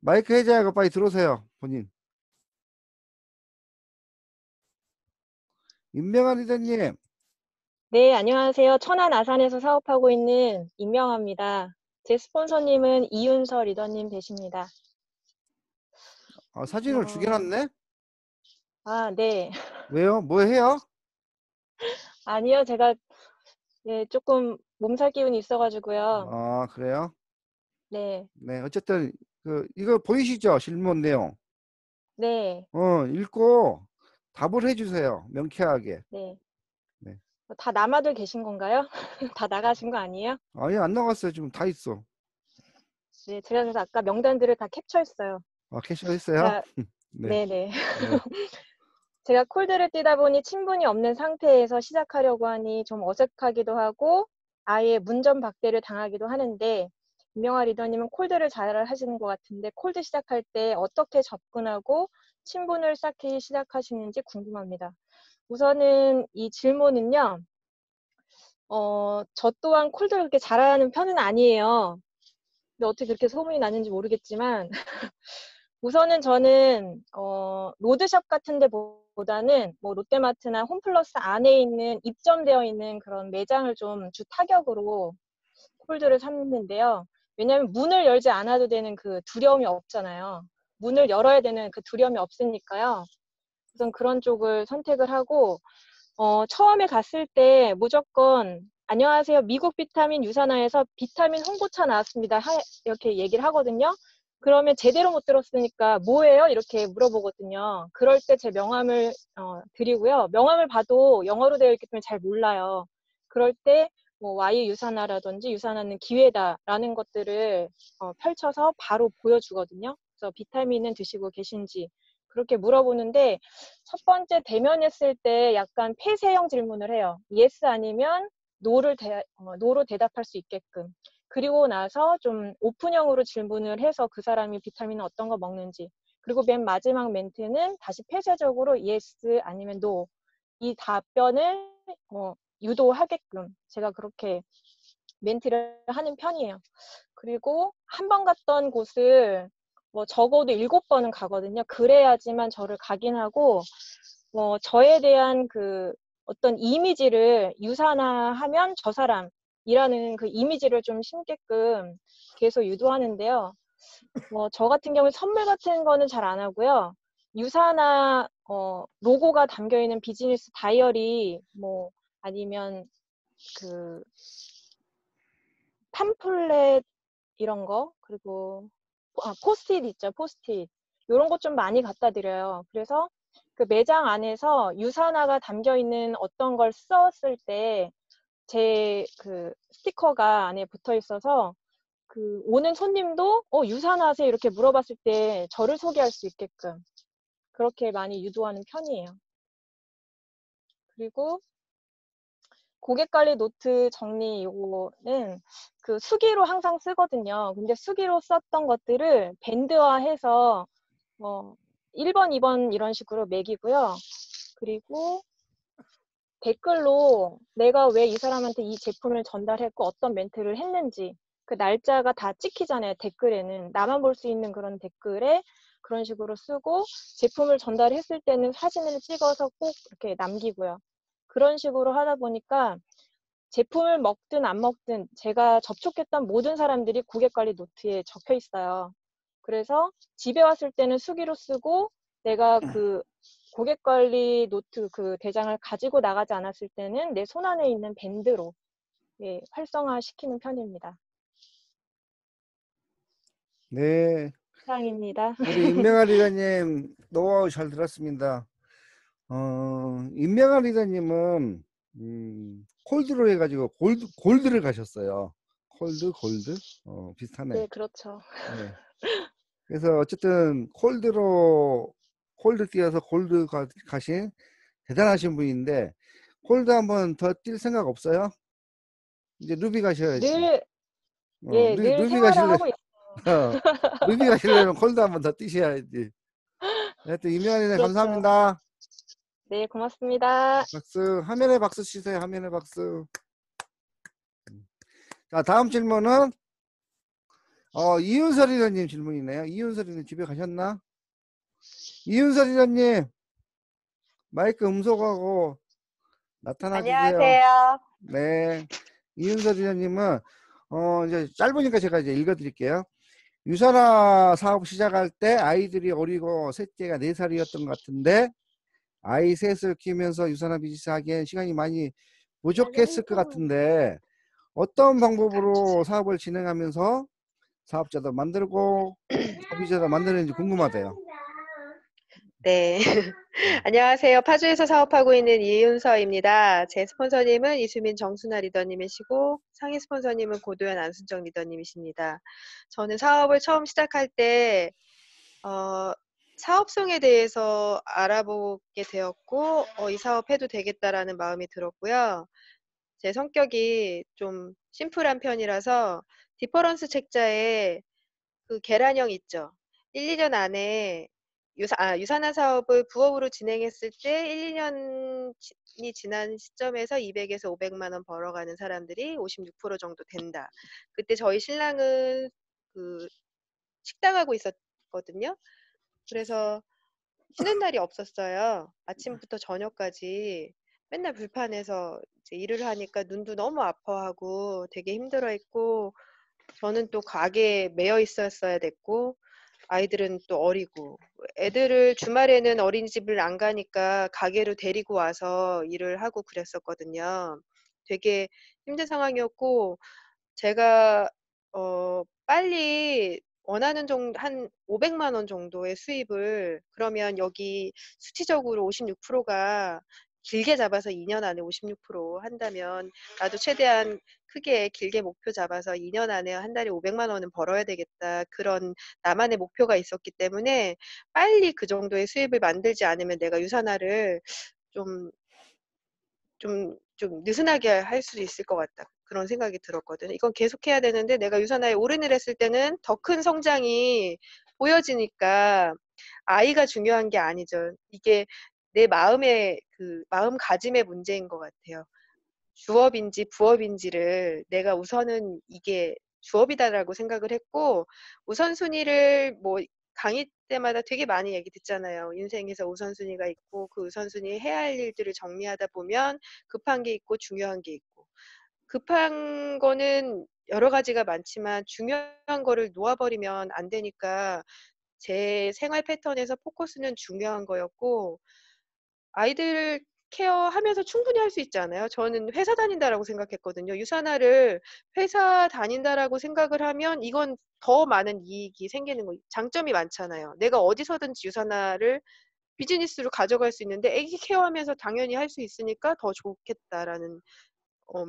마이크 해제하고 빨리 들어오세요, 본인. 임명아 리더님. 네, 안녕하세요. 천안 아산에서 사업하고 있는 임명아입니다. 제 스폰서님은 이윤서 리더님 되십니다. 사진을 죽여놨네? 아, 네. 왜요? 뭐 해요? 아니요, 제가 네, 조금 몸살 기운이 있어가지고요. 아, 그래요? 네, 네, 어쨌든 이거 보이시죠? 질문 내용. 네, 읽고 답을 해주세요. 명쾌하게. 네. 네. 다 남아들 계신 건가요? 다 나가신 거 아니에요? 아니, 안 나갔어요. 지금 다 있어. 네, 제가 그래서 아까 명단들을 다 캡처했어요. 아, 캐시했어요? 자, 네. 네네. 네. 제가 콜드를 뛰다 보니 친분이 없는 상태에서 시작하려고 하니 좀 어색하기도 하고 아예 문전박대를 당하기도 하는데 임명아 리더님은 콜드를 잘 하시는 것 같은데 콜드 시작할 때 어떻게 접근하고 친분을 쌓기 시작하시는지 궁금합니다. 우선은 이 질문은요. 저 또한 콜드를 그렇게 잘하는 편은 아니에요. 근데 어떻게 그렇게 소문이 나는지 모르겠지만 우선은 저는 로드샵 같은 데보다는 뭐 롯데마트나 홈플러스 안에 있는 입점되어 있는 그런 매장을 좀 주 타격으로 콜드를 샀는데요. 왜냐하면 문을 열지 않아도 되는 그 두려움이 없잖아요. 문을 열어야 되는 그 두려움이 없으니까요. 우선 그런 쪽을 선택을 하고 처음에 갔을 때 무조건 안녕하세요. 미국 비타민 유산화에서 비타민 홍보차 나왔습니다. 이렇게 얘기를 하거든요. 그러면 제대로 못 들었으니까 뭐예요? 이렇게 물어보거든요. 그럴 때 제 명함을 드리고요. 명함을 봐도 영어로 되어 있기 때문에 잘 몰라요. 그럴 때 뭐 Y 유산화라든지 유산화는 기회다라는 것들을 펼쳐서 바로 보여주거든요. 그래서 비타민은 드시고 계신지 그렇게 물어보는데 첫 번째 대면했을 때 약간 폐쇄형 질문을 해요. yes 아니면 no로 대답할 수 있게끔. 그리고 나서 좀 오픈형으로 질문을 해서 그 사람이 비타민은 어떤 거 먹는지. 그리고 맨 마지막 멘트는 다시 폐쇄적으로 yes 아니면 no. 이 답변을 유도하게끔 제가 그렇게 멘트를 하는 편이에요. 그리고 한 번 갔던 곳을 뭐 적어도 7번은 가거든요. 그래야지만 저를 각인하고 저에 대한 그 어떤 이미지를 유산화하면 저 사람이라는 그 이미지를 좀 심게끔 계속 유도하는데요. 저 같은 경우에 선물 같은 거는 잘 안 하고요. 유산화 로고가 담겨 있는 비즈니스 다이어리 뭐 아니면 그 팜플렛 이런 거 그리고 포스트잇 있죠. 포스트잇 이런 것 좀 많이 갖다 드려요. 그래서 그 매장 안에서 유산화가 담겨 있는 어떤 걸 썼을 때 제 그 스티커가 안에 붙어 있어서 그 오는 손님도 유산화하세요 이렇게 물어봤을 때 저를 소개할 수 있게끔 그렇게 많이 유도하는 편이에요. 그리고 고객관리 노트 정리 요거는 그 수기로 항상 쓰거든요. 근데 수기로 썼던 것들을 밴드화해서 1번, 2번 이런 식으로 매기고요. 그리고 댓글로 내가 왜 이 사람한테 이 제품을 전달했고 어떤 멘트를 했는지 그 날짜가 다 찍히잖아요. 댓글에는. 나만 볼 수 있는 그런 댓글에 그런 식으로 쓰고 제품을 전달했을 때는 사진을 찍어서 꼭 이렇게 남기고요. 그런 식으로 하다 보니까 제품을 먹든 안 먹든 제가 접촉했던 모든 사람들이 고객관리 노트에 적혀 있어요. 그래서 집에 왔을 때는 수기로 쓰고 내가 그 고객관리 노트 그 대장을 가지고 나가지 않았을 때는 내 손안에 있는 밴드로 예, 활성화시키는 편입니다. 네. 이상입니다. 우리 임명아 리더님 노하우 잘 들었습니다. 임명아 리더님은 콜드로 해가지고 골드를 가셨어요. 골드? 비슷하네. 네, 그렇죠. 네. 그래서 어쨌든 콜드 뛰어서 골드 가신 대단하신 분인데 콜드 한번 더 뛸 생각 없어요? 이제 루비 가셔야지. 늘, 예, 늘 루비 생활을 하고 있어요. 루비 가시려면 콜드 한번 더 뛰셔야지. 하여튼 임명아 리더님 그렇죠. 감사합니다. 네, 고맙습니다. 박수. 화면에 박수 치세요. 화면에 박수. 자, 다음 질문은 이윤설 리더님 질문이네요. 이윤설 리더님 집에 가셨나? 이윤설 리더님 마이크 음소거하고 나타나주세요. 안녕하세요. 네. 이윤설 리더님은 이제 짧으니까 제가 이제 읽어드릴게요. 유산화 사업 시작할 때 아이들이 어리고 셋째가 4살이었던 것 같은데 아이 셋을 키우면서 유산화 비즈니스 하기엔 시간이 많이 부족했을 것 같은데 어떤 방법으로 사업을 진행하면서 사업자도 만들고 소비자도 만드는지 궁금하대요. 네. 안녕하세요. 파주에서 사업하고 있는 이윤서입니다. 제 스폰서님은 이수민 정순아 리더님이시고 상위 스폰서님은 고도현 안순정 리더님이십니다. 저는 사업을 처음 시작할 때 사업성에 대해서 알아보게 되었고 이 사업 해도 되겠다라는 마음이 들었고요. 제 성격이 좀 심플한 편이라서 디퍼런스 책자에 그 계란형 있죠. 1, 2년 안에 유산화 사업을 부업으로 진행했을 때 1, 2년이 지난 시점에서 200에서 500만 원 벌어가는 사람들이 56% 정도 된다. 그때 저희 신랑은 그 식당하고 있었거든요. 그래서 쉬는 날이 없었어요. 아침부터 저녁까지 맨날 불판에서 이제 일을 하니까 눈도 너무 아파하고 되게 힘들어했고 저는 또 가게에 매여 있었어야 됐고 아이들은 또 어리고 애들을 주말에는 어린이집을 안 가니까 가게로 데리고 와서 일을 하고 그랬었거든요. 되게 힘든 상황이었고 제가 빨리 원하는 정도 한 500만 원 정도의 수입을 그러면 여기 수치적으로 56%가 길게 잡아서 2년 안에 56% 한다면 나도 최대한 크게 길게 목표 잡아서 2년 안에 한 달에 500만 원은 벌어야 되겠다. 그런 나만의 목표가 있었기 때문에 빨리 그 정도의 수입을 만들지 않으면 내가 유산화를 좀 느슨하게 할 수 있을 것 같다. 그런 생각이 들었거든요. 이건 계속해야 되는데 내가 유산화에 올인을 했을 때는 더 큰 성장이 보여지니까 아이가 중요한 게 아니죠. 이게 내 마음의 그 마음가짐의 문제인 것 같아요. 주업인지 부업인지를 내가 우선은 이게 주업이다라고 생각을 했고 우선순위를 뭐 강의 때마다 되게 많이 얘기 듣잖아요. 인생에서 우선순위가 있고 그 우선순위 해야 할 일들을 정리하다 보면 급한 게 있고 중요한 게 있고 급한 거는 여러 가지가 많지만 중요한 거를 놓아버리면 안 되니까 제 생활 패턴에서 포커스는 중요한 거였고 아이들 케어하면서 충분히 할 수 있지 않아요? 저는 회사 다닌다라고 생각했거든요. 유산화를 회사 다닌다라고 생각을 하면 이건 더 많은 이익이 생기는 거 장점이 많잖아요. 내가 어디서든지 유산화를 비즈니스로 가져갈 수 있는데 애기 케어하면서 당연히 할 수 있으니까 더 좋겠다라는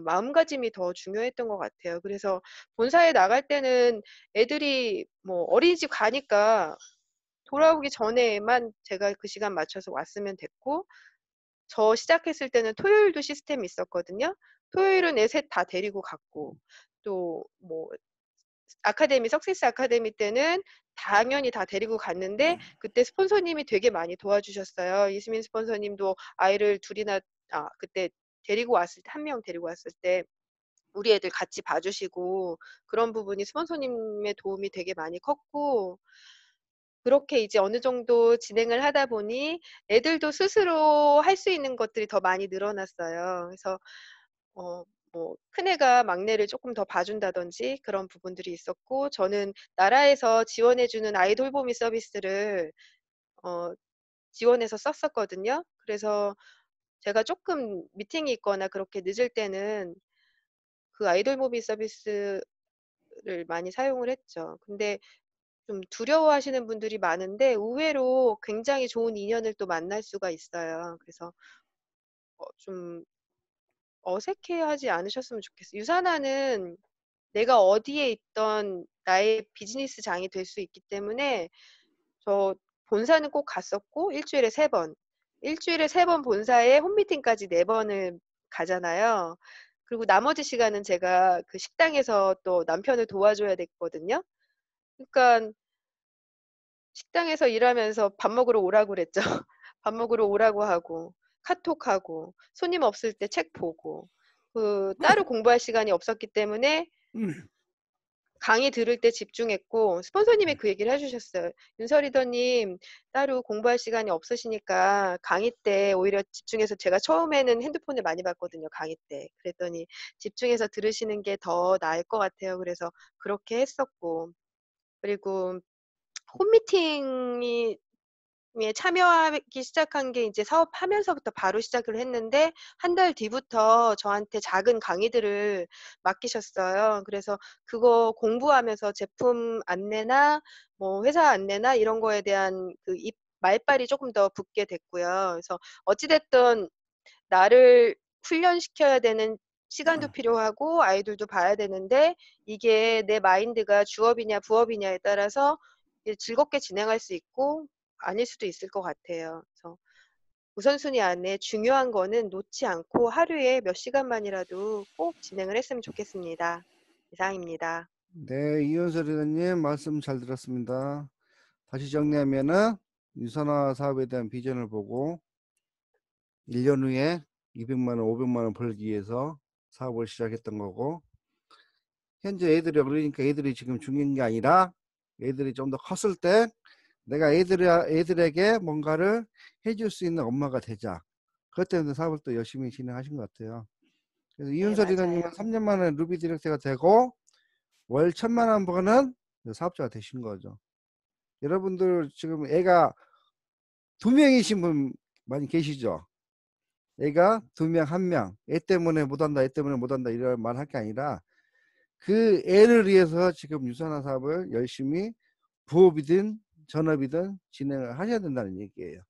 마음가짐이 더 중요했던 것 같아요. 그래서 본사에 나갈 때는 애들이 뭐 어린이집 가니까 돌아오기 전에만 제가 그 시간 맞춰서 왔으면 됐고 저 시작했을 때는 토요일도 시스템이 있었거든요. 토요일은 애 셋 다 데리고 갔고 또 뭐 아카데미 석세스 아카데미 때는 당연히 다 데리고 갔는데 그때 스폰서님이 되게 많이 도와주셨어요. 이수민 스폰서님도 아이를 둘이나 그때 데리고 왔을 때 한 명 데리고 왔을 때 우리 애들 같이 봐주시고 그런 부분이 스폰서님의 도움이 되게 많이 컸고 그렇게 이제 어느 정도 진행을 하다 보니 애들도 스스로 할 수 있는 것들이 더 많이 늘어났어요. 그래서 뭐 큰애가 막내를 조금 더 봐준다든지 그런 부분들이 있었고 저는 나라에서 지원해 주는 아이 돌보미 서비스를 지원해서 썼었거든요. 그래서 제가 조금 미팅이 있거나 그렇게 늦을 때는 그 아이 돌보미 서비스를 많이 사용을 했죠. 근데 좀 두려워하시는 분들이 많은데 의외로 굉장히 좋은 인연을 또 만날 수가 있어요. 그래서 좀 어색해하지 않으셨으면 좋겠어요. 유산하는 내가 어디에 있던 나의 비즈니스장이 될 수 있기 때문에 저 본사는 꼭 갔었고 일주일에 3번. 일주일에 3번 본사에 홈미팅까지 4번을 가잖아요. 그리고 나머지 시간은 제가 그 식당에서 또 남편을 도와줘야 됐거든요. 그러니까 식당에서 일하면서 밥 먹으러 오라고 그랬죠. 밥 먹으러 오라고 하고 카톡하고 손님 없을 때 책 보고 따로 공부할 시간이 없었기 때문에 강의 들을 때 집중했고 스폰서님이 그 얘기를 해주셨어요. 윤서 리더님 따로 공부할 시간이 없으시니까 강의 때 오히려 집중해서 제가 처음에는 핸드폰을 많이 봤거든요. 강의 때. 그랬더니 집중해서 들으시는 게 더 나을 것 같아요. 그래서 그렇게 했었고 그리고 홈미팅에 참여하기 시작한 게 이제 사업하면서부터 바로 시작을 했는데 한 달 뒤부터 저한테 작은 강의들을 맡기셨어요. 그래서 그거 공부하면서 제품 안내나 뭐 회사 안내나 이런 거에 대한 말발이 조금 더 붙게 됐고요. 그래서 어찌 됐든 나를 훈련시켜야 되는 시간도 필요하고 아이들도 봐야 되는데 이게 내 마인드가 주업이냐 부업이냐에 따라서 즐겁게 진행할 수 있고 아닐 수도 있을 것 같아요. 그래서 우선순위 안에 중요한 거는 놓지 않고 하루에 몇 시간만이라도 꼭 진행을 했으면 좋겠습니다. 이상입니다. 네, 이윤서 리더님 말씀 잘 들었습니다. 다시 정리하면은 유산화 사업에 대한 비전을 보고 1년 후에 200만 원, 500만 원 벌기 위해서 사업을 시작했던 거고 현재 애들이 어리니까 애들이 지금 중요한 게 아니라 애들이 좀 더 컸을 때 내가 애들에게 뭔가를 해줄 수 있는 엄마가 되자. 그것 때문에 사업을 또 열심히 진행하신 것 같아요. 그래서 이윤서 리더님은 3년 만에 루비 디렉터가 되고 월 1,000만 원 버는 사업자가 되신 거죠. 여러분들 지금 애가 2명이신 분 많이 계시죠? 애가 2명, 1명. 애 때문에 못한다, 애 때문에 못한다 이런 말 할 게 아니라 그 애를 위해서 지금 유산화 사업을 열심히 부업이든 전업이든 진행을 하셔야 된다는 얘기예요.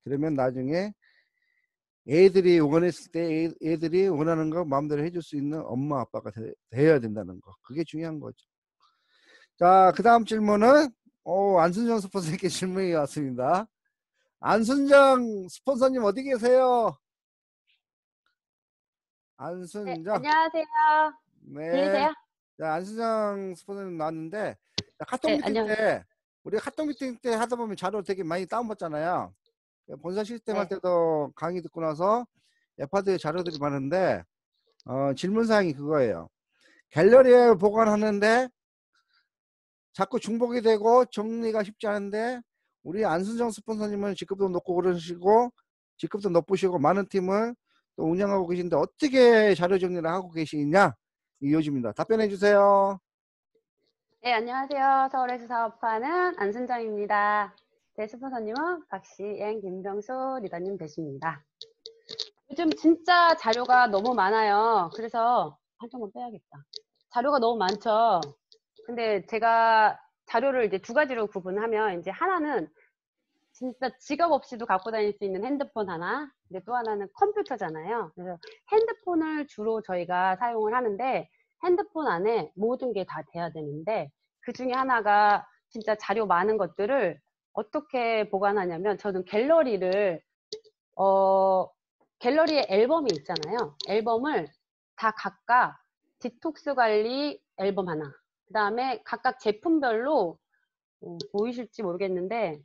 그러면 나중에 애들이 원했을 때 애들이 원하는 거 마음대로 해줄 수 있는 엄마 아빠가 되어야 된다는 거. 그게 중요한 거죠. 자, 그 다음 질문은 안순정 스폰서님께 질문이 왔습니다. 안순정 스폰서님 어디 계세요? 안순정. 네, 안녕하세요. 네. 들리세요? 자, 안순정 스폰서님 나왔는데 카톡 미팅 안녕하세요. 때 우리가 카톡 미팅 때 하다 보면 자료 되게 많이 다운받잖아요. 본사 시스템 할 때도 강의 듣고 나서 에파드에 자료들이 많은데 질문사항이 그거예요. 갤러리에 보관하는데 자꾸 중복이 되고 정리가 쉽지 않은데 우리 안순정 스폰서님은 직급도 높고 그러시고 직급도 높으시고 많은 팀을 또 운영하고 계신데 어떻게 자료 정리를 하고 계시냐 이 요즘입니다. 답변해 주세요. 네, 안녕하세요. 서울에서 사업하는 안순정입니다. 제 스폰서님은 박시행, 김병수 리더님 되십니다. 요즘 진짜 자료가 너무 많아요. 그래서 한쪽만 빼야겠다. 자료가 너무 많죠. 근데 제가 자료를 이제 2가지로 구분하면 이제 하나는 진짜 지갑 없이도 갖고 다닐 수 있는 핸드폰 하나, 근데 또 하나는 컴퓨터잖아요. 그래서 핸드폰을 주로 저희가 사용을 하는데 핸드폰 안에 모든 게 다 돼야 되는데 그 중에 하나가 진짜 자료 많은 것들을 어떻게 보관하냐면 저는 갤러리에 앨범이 있잖아요. 앨범을 다 각각 디톡스 관리 앨범 하나, 그 다음에 각각 제품별로 보이실지 모르겠는데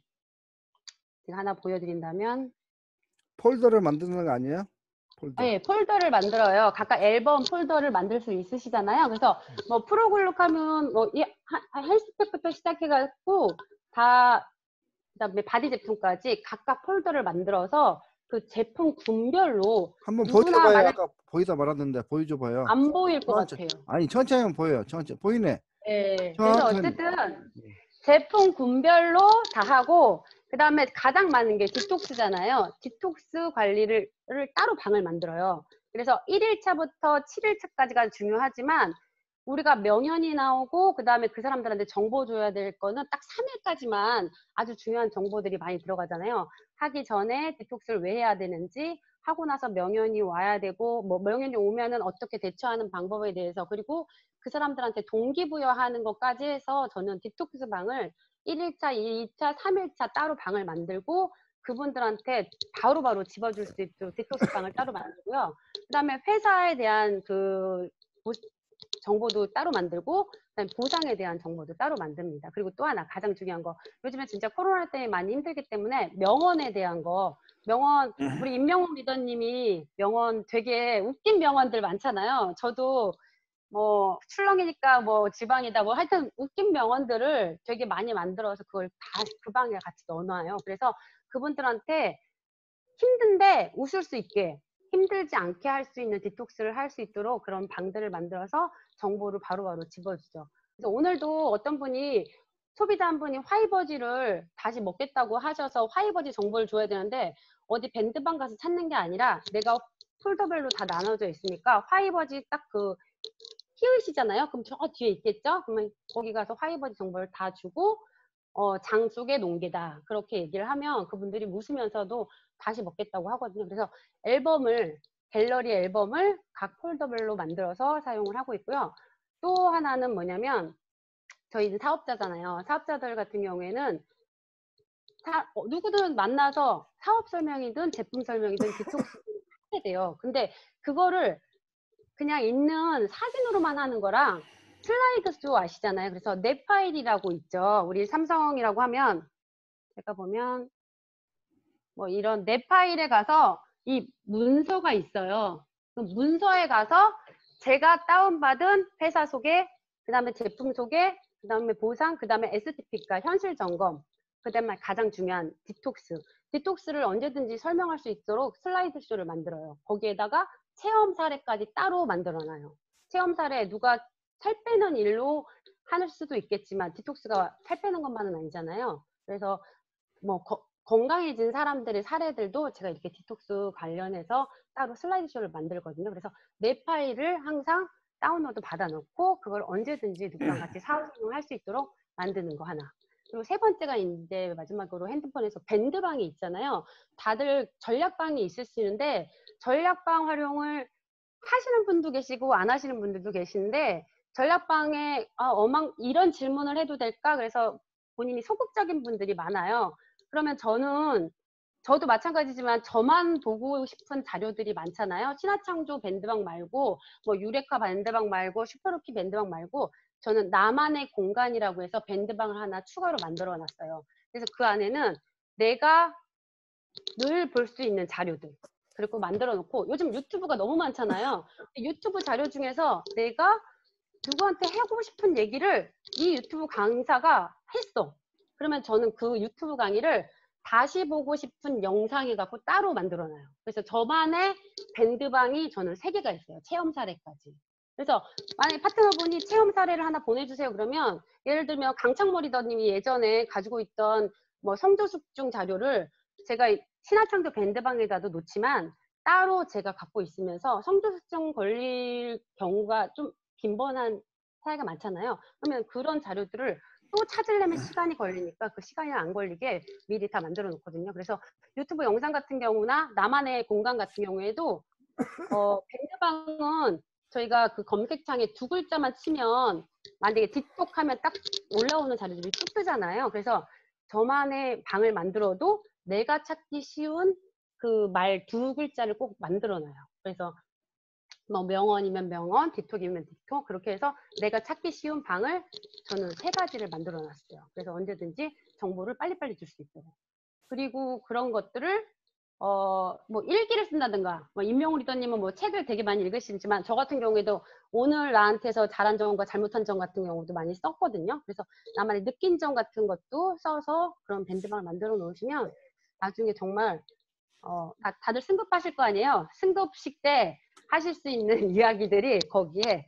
제가 하나 보여드린다면 폴더를 만드는 거 아니에요? 폴더. 네, 폴더를 만들어요. 각각 앨범 폴더를 만들 수 있으시잖아요. 그래서 뭐 프로글룩 하면 뭐 헬스팩부터 시작해갖고 다 그다음에 바디 제품까지 각각 폴더를 만들어서 그 제품 군별로 한번 누구나 보여줘봐요. 만약 아까 보이다 말았는데 보여줘봐요. 안 보일 것 천천히. 같아요. 아니 천천히 하면 보여요. 천천히. 보이네. 네, 그래서 천천히. 어쨌든 제품 군별로 다 하고 그다음에 가장 많은 게 디톡스잖아요. 디톡스 관리를 따로 방을 만들어요. 그래서 1일차부터 7일차까지가 중요하지만 우리가 명현이 나오고 그다음에 그 사람들한테 정보 줘야 될 거는 딱 3일까지만 아주 중요한 정보들이 많이 들어가잖아요. 하기 전에 디톡스를 왜 해야 되는지, 하고 나서 명현이 와야 되고, 뭐 명현이 오면은 어떻게 대처하는 방법에 대해서, 그리고 그 사람들한테 동기부여하는 것까지 해서 저는 디톡스 방을 1일차, 2일차, 3일차 따로 방을 만들고 그분들한테 바로바로 집어줄 수 있도록 디톡스 방을 따로 만들고요. 그다음에 회사에 대한 그 정보도 따로 만들고 그다음에 보상에 대한 정보도 따로 만듭니다. 그리고 또 하나 가장 중요한 거, 요즘에 진짜 코로나 때문에 많이 힘들기 때문에 명언에 대한 거, 명언, 우리 임명훈 리더님이 명언 되게 웃긴 명언들 많잖아요. 저도 뭐 출렁이니까 뭐 지방이다 뭐 하여튼 웃긴 명언들을 되게 많이 만들어서 그걸 다 그 방에 같이 넣어놔요. 그래서 그분들한테 힘든데 웃을 수 있게, 힘들지 않게 할 수 있는 디톡스를 할 수 있도록 그런 방들을 만들어서 정보를 바로바로 집어주죠. 그래서 오늘도 어떤 분이, 소비자 한 분이 화이버지를 다시 먹겠다고 하셔서 화이버지 정보를 줘야 되는데 어디 밴드방 가서 찾는 게 아니라 내가 폴더별로 다 나눠져 있으니까 화이버지 딱 그 키우시잖아요. 그럼 저 뒤에 있겠죠? 그러면 거기 가서 화이버지 정보를 다 주고 장 속에 농기다 그렇게 얘기를 하면 그분들이 웃으면서도 다시 먹겠다고 하거든요. 그래서 앨범을, 갤러리 앨범을 각 폴더별로 만들어서 사용을 하고 있고요. 또 하나는 뭐냐면 저희 이제 사업자잖아요. 사업자들 같은 경우에는 누구든 만나서 사업 설명이든 제품 설명이든 디톡스를 해야 돼요. 근데 그거를 그냥 있는 사진으로만 하는 거랑 슬라이드쇼 아시잖아요. 그래서 내 파일이라고 있죠. 우리 삼성이라고 하면 제가 보면 뭐 이런 내 파일에 가서 이 문서가 있어요. 그 문서에 가서 제가 다운받은 회사 소개, 그 다음에 제품 소개, 그 다음에 보상, 그 다음에 STP가 현실 점검, 그 다음에 가장 중요한 디톡스. 디톡스를 언제든지 설명할 수 있도록 슬라이드 쇼를 만들어요. 거기에다가 체험 사례까지 따로 만들어놔요. 체험 사례, 누가 살 빼는 일로 할 수도 있겠지만 디톡스가 살 빼는 것만은 아니잖아요. 그래서 뭐 건강해진 사람들의 사례들도 제가 이렇게 디톡스 관련해서 따로 슬라이드 쇼를 만들거든요. 그래서 내 파일을 항상 다운로드 받아놓고 그걸 언제든지 누구랑 같이 사용할 수 있도록 만드는 거 하나. 그리고 세 번째가 이제 마지막으로 핸드폰에서 밴드방이 있잖아요. 다들 전략방이 있으시는데 전략방 활용을 하시는 분도 계시고 안 하시는 분들도 계시는데 전략방에 이런 질문을 해도 될까? 그래서 본인이 소극적인 분들이 많아요. 그러면 저도 마찬가지지만 저만 보고 싶은 자료들이 많잖아요. 신화창조 밴드방 말고 뭐 유레카 밴드방 말고 슈퍼루키 밴드방 말고 저는 나만의 공간이라고 해서 밴드방을 하나 추가로 만들어 놨어요. 그래서 그 안에는 내가 늘 볼 수 있는 자료들 그리고 만들어 놓고, 요즘 유튜브가 너무 많잖아요. 유튜브 자료 중에서 내가 누구한테 하고 싶은 얘기를 이 유튜브 강사가 했어. 그러면 저는 그 유튜브 강의를 다시 보고 싶은 영상이 갖고 따로 만들어놔요. 그래서 저만의 밴드방이 저는 3개가 있어요. 체험 사례까지. 그래서 만약에 파트너분이 체험 사례를 하나 보내주세요. 그러면 예를 들면 강창모 리더님이 예전에 가지고 있던 뭐 성조숙중 자료를 제가 신화창조 밴드방에다도 놓지만 따로 제가 갖고 있으면서 성조숙중 걸릴 경우가 좀 빈번한 사례가 많잖아요. 그러면 그런 자료들을 또 찾으려면 시간이 걸리니까 그 시간이 안 걸리게 미리 다 만들어 놓거든요. 그래서 유튜브 영상 같은 경우나 나만의 공간 같은 경우에도 밴드방은 저희가 그 검색창에 2글자만 치면 만약에 디톡 하면 딱 올라오는 자료들이 쭉 뜨잖아요. 그래서 저만의 방을 만들어도 내가 찾기 쉬운 그 말 2글자를 꼭 만들어 놔요. 그래서 뭐 명언이면 명언, 디톡이면 디톡, 그렇게 해서 내가 찾기 쉬운 방을 저는 3가지를 만들어 놨어요. 그래서 언제든지 정보를 빨리빨리 줄 수 있도록. 그리고 그런 것들을 뭐 일기를 쓴다든가, 뭐 임명우 리더님은 뭐 책을 되게 많이 읽으시지만 저 같은 경우에도 오늘 나한테서 잘한 점과 잘못한 점 같은 경우도 많이 썼거든요. 그래서 나만의 느낀 점 같은 것도 써서 그런 밴드방을 만들어 놓으시면 나중에 정말 다들 승급하실 거 아니에요. 승급식 때 하실 수 있는 이야기들이 거기에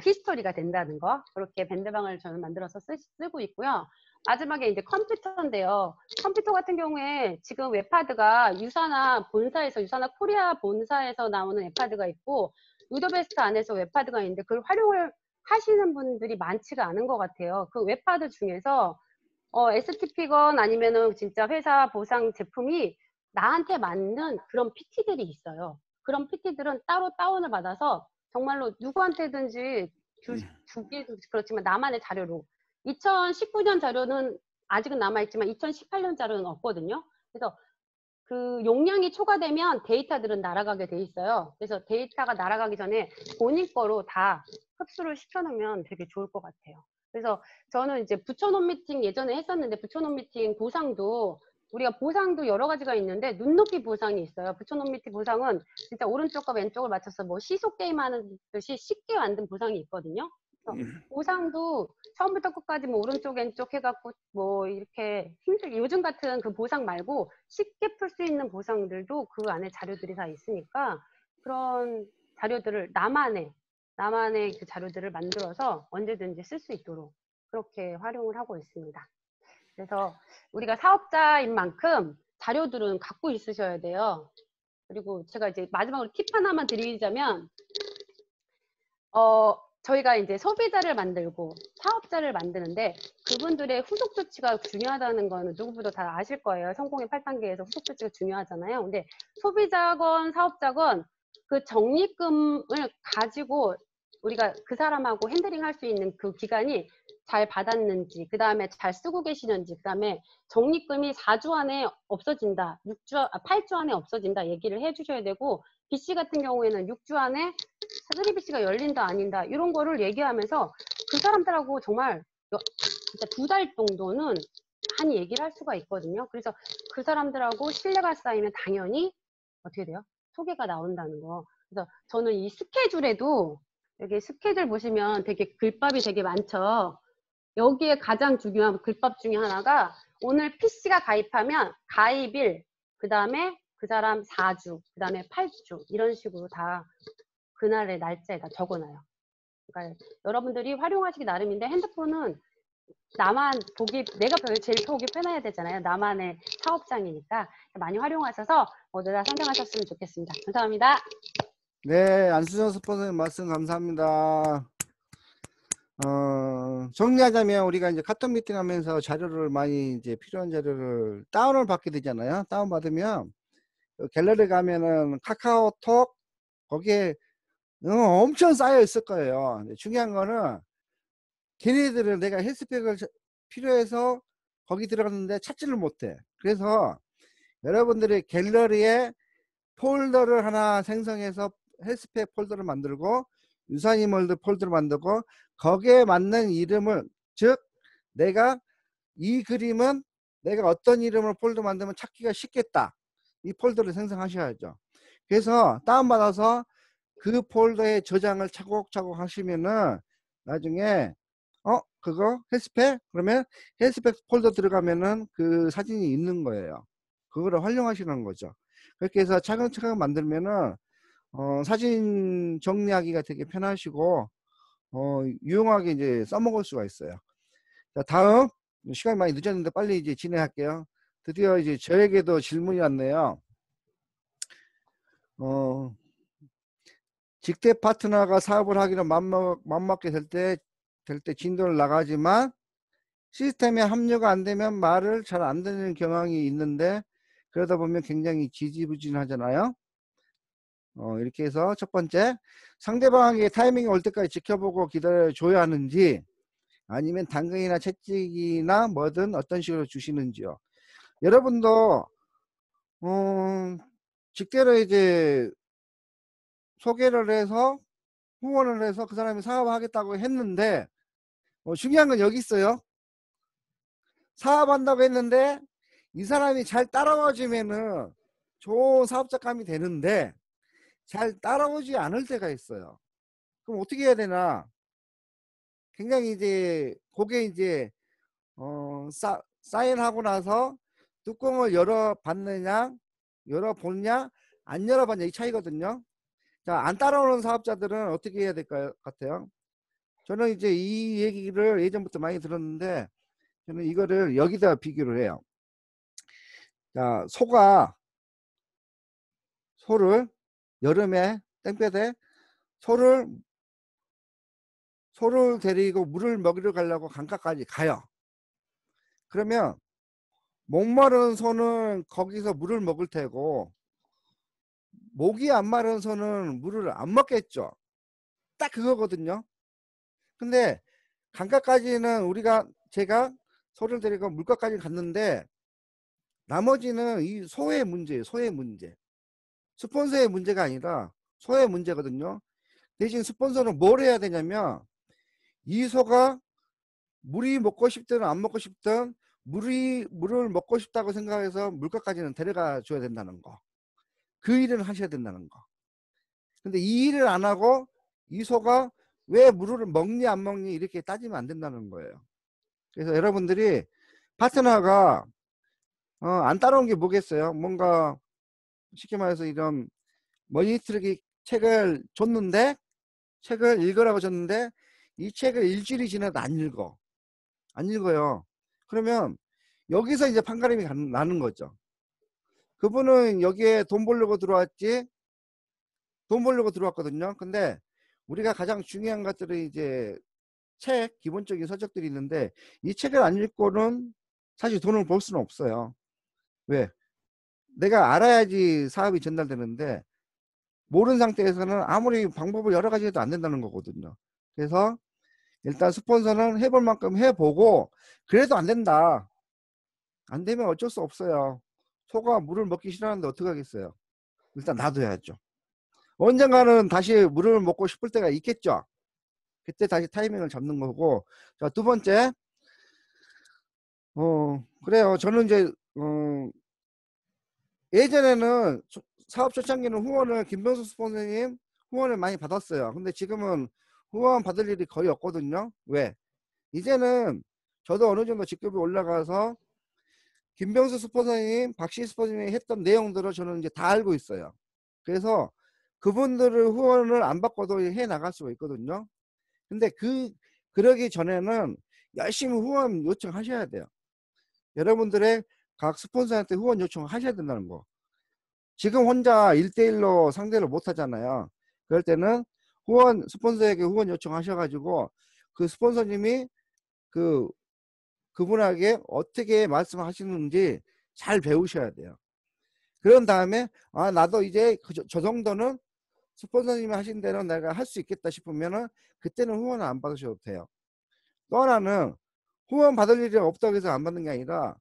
히스토리가 된다는 거. 그렇게 밴드방을 저는 만들어서 쓰고 있고요. 마지막에 이제 컴퓨터인데요. 컴퓨터 같은 경우에 지금 웹하드가 유사나 코리아 본사에서 나오는 웹하드가 있고 유더베스트 안에서 웹하드가 있는데 그걸 활용을 하시는 분들이 많지가 않은 것 같아요. 그 웹하드 중에서 STP건 아니면은 진짜 회사 보상 제품이 나한테 맞는 그런 PT들이 있어요. 그런 PT들은 따로 다운을 받아서 정말로 누구한테든지 주기도 그렇지만 나만의 자료로 2019년 자료는 아직은 남아있지만 2018년 자료는 없거든요. 그래서 그 용량이 초과되면 데이터들은 날아가게 돼 있어요. 그래서 데이터가 날아가기 전에 본인 거로 다 흡수를 시켜놓으면 되게 좋을 것 같아요. 그래서 저는 이제 부천홈 미팅 예전에 했었는데 부천홈 미팅 보상도 우리가 보상도 여러 가지가 있는데 눈높이 보상이 있어요. 부천홈 미팅 보상은 진짜 오른쪽과 왼쪽을 맞춰서 뭐 시소 게임 하는 듯이 쉽게 만든 보상이 있거든요. 보상도 처음부터 끝까지 뭐 오른쪽 왼쪽 해갖고 뭐 이렇게 힘들게 요즘 같은 그 보상 말고 쉽게 풀 수 있는 보상들도 그 안에 자료들이 다 있으니까 그런 자료들을 나만의 그 자료들을 만들어서 언제든지 쓸 수 있도록 그렇게 활용을 하고 있습니다. 그래서 우리가 사업자인 만큼 자료들은 갖고 있으셔야 돼요. 그리고 제가 이제 마지막으로 팁 하나만 드리자면 저희가 이제 소비자를 만들고 사업자를 만드는데 그분들의 후속 조치가 중요하다는 거는 누구보다 다 아실 거예요. 성공의 8단계에서 후속 조치가 중요하잖아요. 근데 소비자건 사업자건 그 적립금을 가지고 우리가 그 사람하고 핸들링 할 수 있는 그 기간이 잘 받았는지, 그 다음에 잘 쓰고 계시는지, 그 다음에 적립금이 4주 안에 없어진다, 8주 안에 없어진다 얘기를 해주셔야 되고 BC 같은 경우에는 6주 안에 3BC가 열린다 아닌다 이런 거를 얘기하면서 그 사람들하고 정말 진짜 2달 정도는 한 얘기를 할 수가 있거든요. 그래서 그 사람들하고 신뢰가 쌓이면 당연히 어떻게 돼요? 소개가 나온다는 거. 그래서 저는 이 스케줄에도 여기 스케줄 보시면 되게 글밥이 되게 많죠. 여기에 가장 중요한 글밥 중에 하나가 오늘 PC가 가입하면 가입일, 그 다음에 그 사람 4주, 그 다음에 8주 이런 식으로 다 그날의 날짜에다 적어놔요. 그러니까 여러분들이 활용하시기 나름인데 핸드폰은 나만 내가 제일 보기 편해야 되잖아요. 나만의 사업장이니까 많이 활용하셔서 모두 다 성장하셨으면 좋겠습니다. 감사합니다. 네, 안수정 스폰서님 말씀 감사합니다. 정리하자면 우리가 이제 카톡 미팅 하면서 자료를 많이 이제 필요한 자료를 다운을 받게 되잖아요. 다운 받으면 갤러리 가면은 카카오톡 거기에 엄청 쌓여 있을 거예요. 중요한 거는 걔네들을 내가 헬스팩을 필요해서 거기 들어갔는데 찾지를 못해. 그래서 여러분들이 갤러리에 폴더를 하나 생성해서 헬스팩 폴더를 만들고 유사니멀드 폴더를 만들고 거기에 맞는 이름을, 즉 내가 이 그림은 내가 어떤 이름으로 폴더 만들면 찾기가 쉽겠다, 이 폴더를 생성하셔야죠. 그래서 다운받아서 그 폴더에 저장을 차곡차곡 하시면은 나중에 그거 헬스팩? 그러면 헬스팩 폴더 들어가면은 그 사진이 있는 거예요. 그거를 활용하시는 거죠. 그렇게 해서 차근차근 만들면은 사진 정리하기가 되게 편하시고 유용하게 이제 써먹을 수가 있어요. 자, 다음 시간이 많이 늦었는데 빨리 이제 진행할게요. 드디어 이제 저에게도 질문이 왔네요. 직대 파트너가 사업을 하기로 맘먹게 될 때 진도를 나가지만 시스템에 합류가 안 되면 말을 잘 안 듣는 경향이 있는데 그러다 보면 굉장히 지지부진하잖아요. 이렇게 해서 첫 번째, 상대방에게 타이밍이 올 때까지 지켜보고 기다려줘야 하는지 아니면 당근이나 채찍이나 뭐든 어떤 식으로 주시는지요. 여러분도 직대로 이제 소개를 해서 후원을 해서 그 사람이 사업하겠다고 했는데 중요한 건 여기 있어요. 사업한다고 했는데 이 사람이 잘 따라와 주면은 좋은 사업자감이 되는데 잘 따라오지 않을 때가 있어요. 그럼 어떻게 해야 되나? 굉장히 이제 그게 이제 사인하고 나서 뚜껑을 열어봤느냐, 열어보냐, 안 열어봤냐 이 차이거든요. 자, 안 따라오는 사업자들은 어떻게 해야 될 것 같아요? 저는 이제 이 얘기를 예전부터 많이 들었는데 저는 이거를 여기다 비교를 해요. 자, 소를 여름에 땡볕에 소를 데리고 물을 먹이러 가려고 강가까지 가요. 그러면 목마른 소는 거기서 물을 먹을 테고 목이 안 마른 소는 물을 안 먹겠죠. 딱 그거거든요. 근데 강가까지는 제가 소를 데리고 물가까지 갔는데 나머지는 이 소의 문제예요. 소의 문제. 스폰서의 문제가 아니라 소의 문제거든요. 대신 스폰서는 뭘 해야 되냐면 이 소가 물이 먹고 싶든 안 먹고 싶든 물을 먹고 싶다고 생각해서 물가까지는 데려가 줘야 된다는 거. 그 일을 하셔야 된다는 거. 근데 이 일을 안 하고 이 소가 왜 물을 먹니 안 먹니 이렇게 따지면 안 된다는 거예요. 그래서 여러분들이 파트너가 안 따라온 게 뭐겠어요? 뭔가 쉽게 말해서 이런 머니트리 책을 줬는데 책을 읽으라고 줬는데 이 책을 일주일이 지나도 안 읽어요. 그러면 여기서 이제 판가름이 나는 거죠. 그분은 여기에 돈 벌려고 들어왔지 돈 벌려고 들어왔거든요. 근데 우리가 가장 중요한 것들은 이제 기본적인 서적들이 있는데 이 책을 안 읽고는 사실 돈을 벌 수는 없어요. 왜? 내가 알아야지 사업이 전달되는데 모르는 상태에서는 아무리 방법을 여러 가지 해도 안 된다는 거거든요. 그래서 일단 스폰서는 해볼 만큼 해보고 그래도 안 된다. 안 되면 어쩔 수 없어요. 소가 물을 먹기 싫어하는데 어떡하겠어요. 일단 놔둬야죠. 언젠가는 다시 물을 먹고 싶을 때가 있겠죠. 그때 다시 타이밍을 잡는 거고. 자, 두 번째. 그래요. 저는 이제 예전에는 사업 초창기는 후원을 김병수 스폰서님 후원을 많이 받았어요. 근데 지금은 후원 받을 일이 거의 없거든요. 왜? 이제는 저도 어느 정도 직급이 올라가서 김병수 스폰서님, 박시 스폰서님이 했던 내용들을 저는 이제 다 알고 있어요. 그래서 그분들을 후원을 안 받고도 해 나갈 수가 있거든요. 근데 그러기 전에는 열심히 후원 요청하셔야 돼요. 여러분들의 각 스폰서한테 후원 요청하셔야 된다는 거. 지금 혼자 1대1로 상대를 못 하잖아요. 그럴 때는 스폰서에게 후원 요청하셔가지고 그 스폰서님이 그분에게 어떻게 말씀하시는지 잘 배우셔야 돼요. 그런 다음에 나도 이제 저 정도는 스폰서님이 하신 대로 내가 할 수 있겠다 싶으면은 그때는 후원을 안 받으셔도 돼요. 또 하나는 후원 받을 일이 없다고 해서 안 받는 게 아니라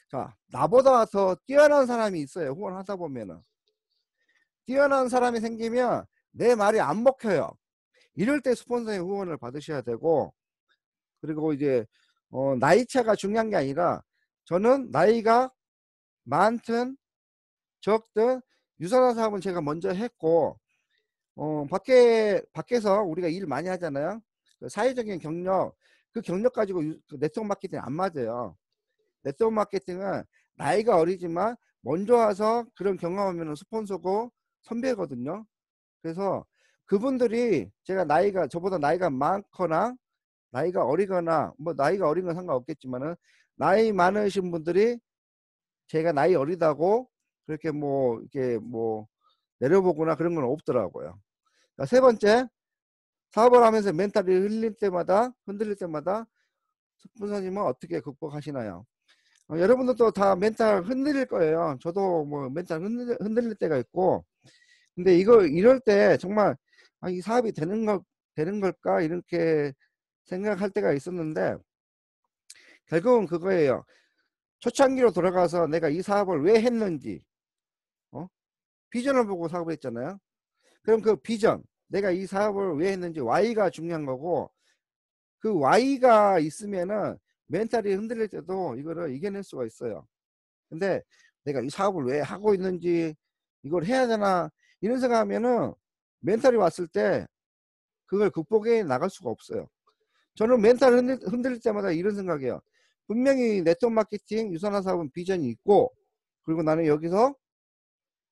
자, 나보다 더 뛰어난 사람이 있어요. 후원하다 보면은 뛰어난 사람이 생기면 내 말이 안 먹혀요. 이럴 때 스폰서의 후원을 받으셔야 되고, 그리고 이제 나이차가 중요한 게 아니라 저는 나이가 많든 적든 유선화 사업은 제가 먼저 했고 밖에서 우리가 일 많이 하잖아요. 그 사회적인 경력, 그 경력 가지고 네트워크 마케팅 안 맞아요. 네트워크 마케팅은 나이가 어리지만 먼저 와서 그런 경험하면 스폰서고 선배거든요. 그래서 그분들이 저보다 나이가 많거나 나이가 어리거나 뭐 나이가 어린 건 상관없겠지만은 나이 많으신 분들이 제가 나이 어리다고 그렇게 이렇게 내려보거나 그런 건 없더라고요. 자, 세 번째, 사업을 하면서 멘탈이 흔들릴 때마다 스폰서님은 어떻게 극복하시나요? 여러분들도 다 멘탈 흔들릴 거예요. 저도 멘탈 흔들릴 때가 있고, 근데 이럴 때 정말 이 사업이 되는 걸까 이렇게 생각할 때가 있었는데 결국은 그거예요. 초창기로 돌아가서 내가 이 사업을 왜 했는지 비전을 보고 사업을 했잖아요. 그럼 그 비전, 내가 이 사업을 왜 했는지 Y가 중요한 거고, 그 Y가 있으면은 멘탈이 흔들릴 때도 이거를 이겨낼 수가 있어요. 근데 내가 이 사업을 왜 하고 있는지, 이걸 해야 되나, 이런 생각하면은 멘탈이 왔을 때 그걸 극복해 나갈 수가 없어요. 저는 멘탈 흔들릴 때마다 이런 생각이에요. 분명히 네트워크 마케팅, 유산화 사업은 비전이 있고, 그리고 나는 여기서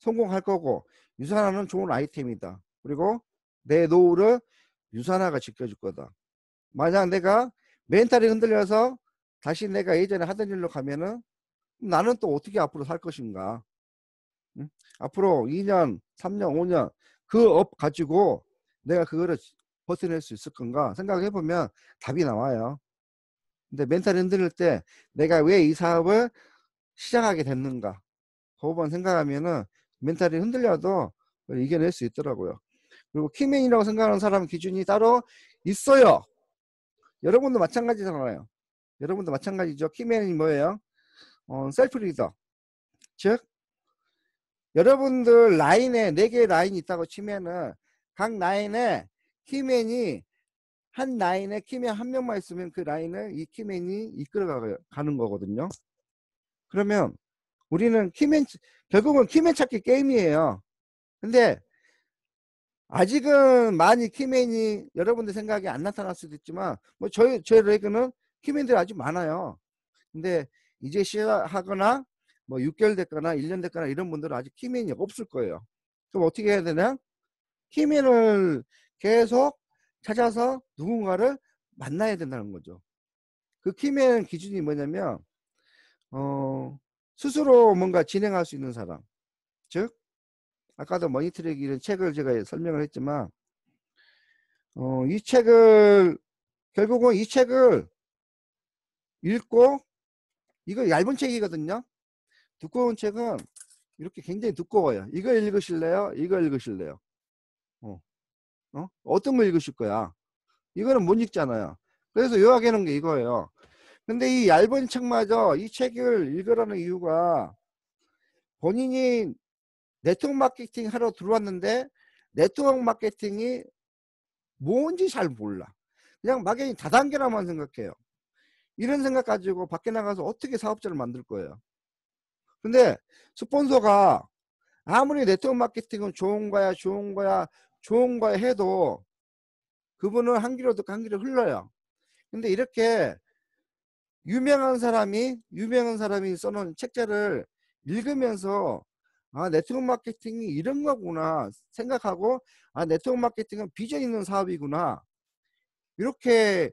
성공할 거고, 유산화는 좋은 아이템이다. 그리고 내 노후를 유산화가 지켜줄 거다. 만약 내가 멘탈이 흔들려서 다시 내가 예전에 하던 일로 가면은 나는 또 어떻게 앞으로 살 것인가. 응? 앞으로 2년, 3년, 5년 그 업 가지고 내가 그거를 버텨낼 수 있을 건가 생각해보면 답이 나와요. 근데 멘탈이 흔들릴 때 내가 왜 이 사업을 시작하게 됐는가 그거만 생각하면은 멘탈이 흔들려도 이겨낼 수 있더라고요. 그리고 키맨이라고 생각하는 사람 기준이 따로 있어요. 여러분도 마찬가지잖아요. 여러분도 마찬가지죠. 키맨이 뭐예요? 셀프 리더. 즉 여러분들 라인에 4개의 라인이 있다고 치면은 각 라인에 키맨이 한 라인에 키맨 한 명만 있으면 그 라인을 이 키맨이 이끌어 가는 거거든요. 그러면 우리는 키맨, 결국은 키맨 찾기 게임이에요. 근데 아직은 많이 키맨이 여러분들 생각에 안 나타날 수도 있지만 뭐 저희 레그는 키맨들이 아주 많아요. 근데 이제 시작하거나 뭐 6개월 됐거나 1년 됐거나 이런 분들은 아직 키맨이 없을 거예요. 그럼 어떻게 해야 되냐? 키맨을 계속 찾아서 누군가를 만나야 된다는 거죠. 그 키맨 기준이 뭐냐면 스스로 뭔가 진행할 수 있는 사람. 즉 아까도 머니트랙 이런 책을 제가 설명을 했지만 이 책을 결국은 이 책을 읽고 이거 얇은 책이거든요. 두꺼운 책은 이렇게 굉장히 두꺼워요. 이거 읽으실래요? 이거 읽으실래요? 어떤 거 읽으실 거야? 이거는 못 읽잖아요. 그래서 요약해 놓은 게 이거예요. 근데 이 얇은 책마저 이 책을 읽으라는 이유가 본인이 네트워크 마케팅 하러 들어왔는데 네트워크 마케팅이 뭔지 잘 몰라. 그냥 막연히 다단계라만 생각해요. 이런 생각 가지고 밖에 나가서 어떻게 사업자를 만들 거예요. 근데 스폰서가 아무리 네트워크 마케팅은 좋은 거야 해도 그분은 한 귀로 듣고 한 귀로 흘러요. 근데 이렇게 유명한 사람이 써놓은 책자를 읽으면서 아, 네트워크 마케팅이 이런 거구나 생각하고 아, 네트워크 마케팅은 비전 있는 사업이구나 이렇게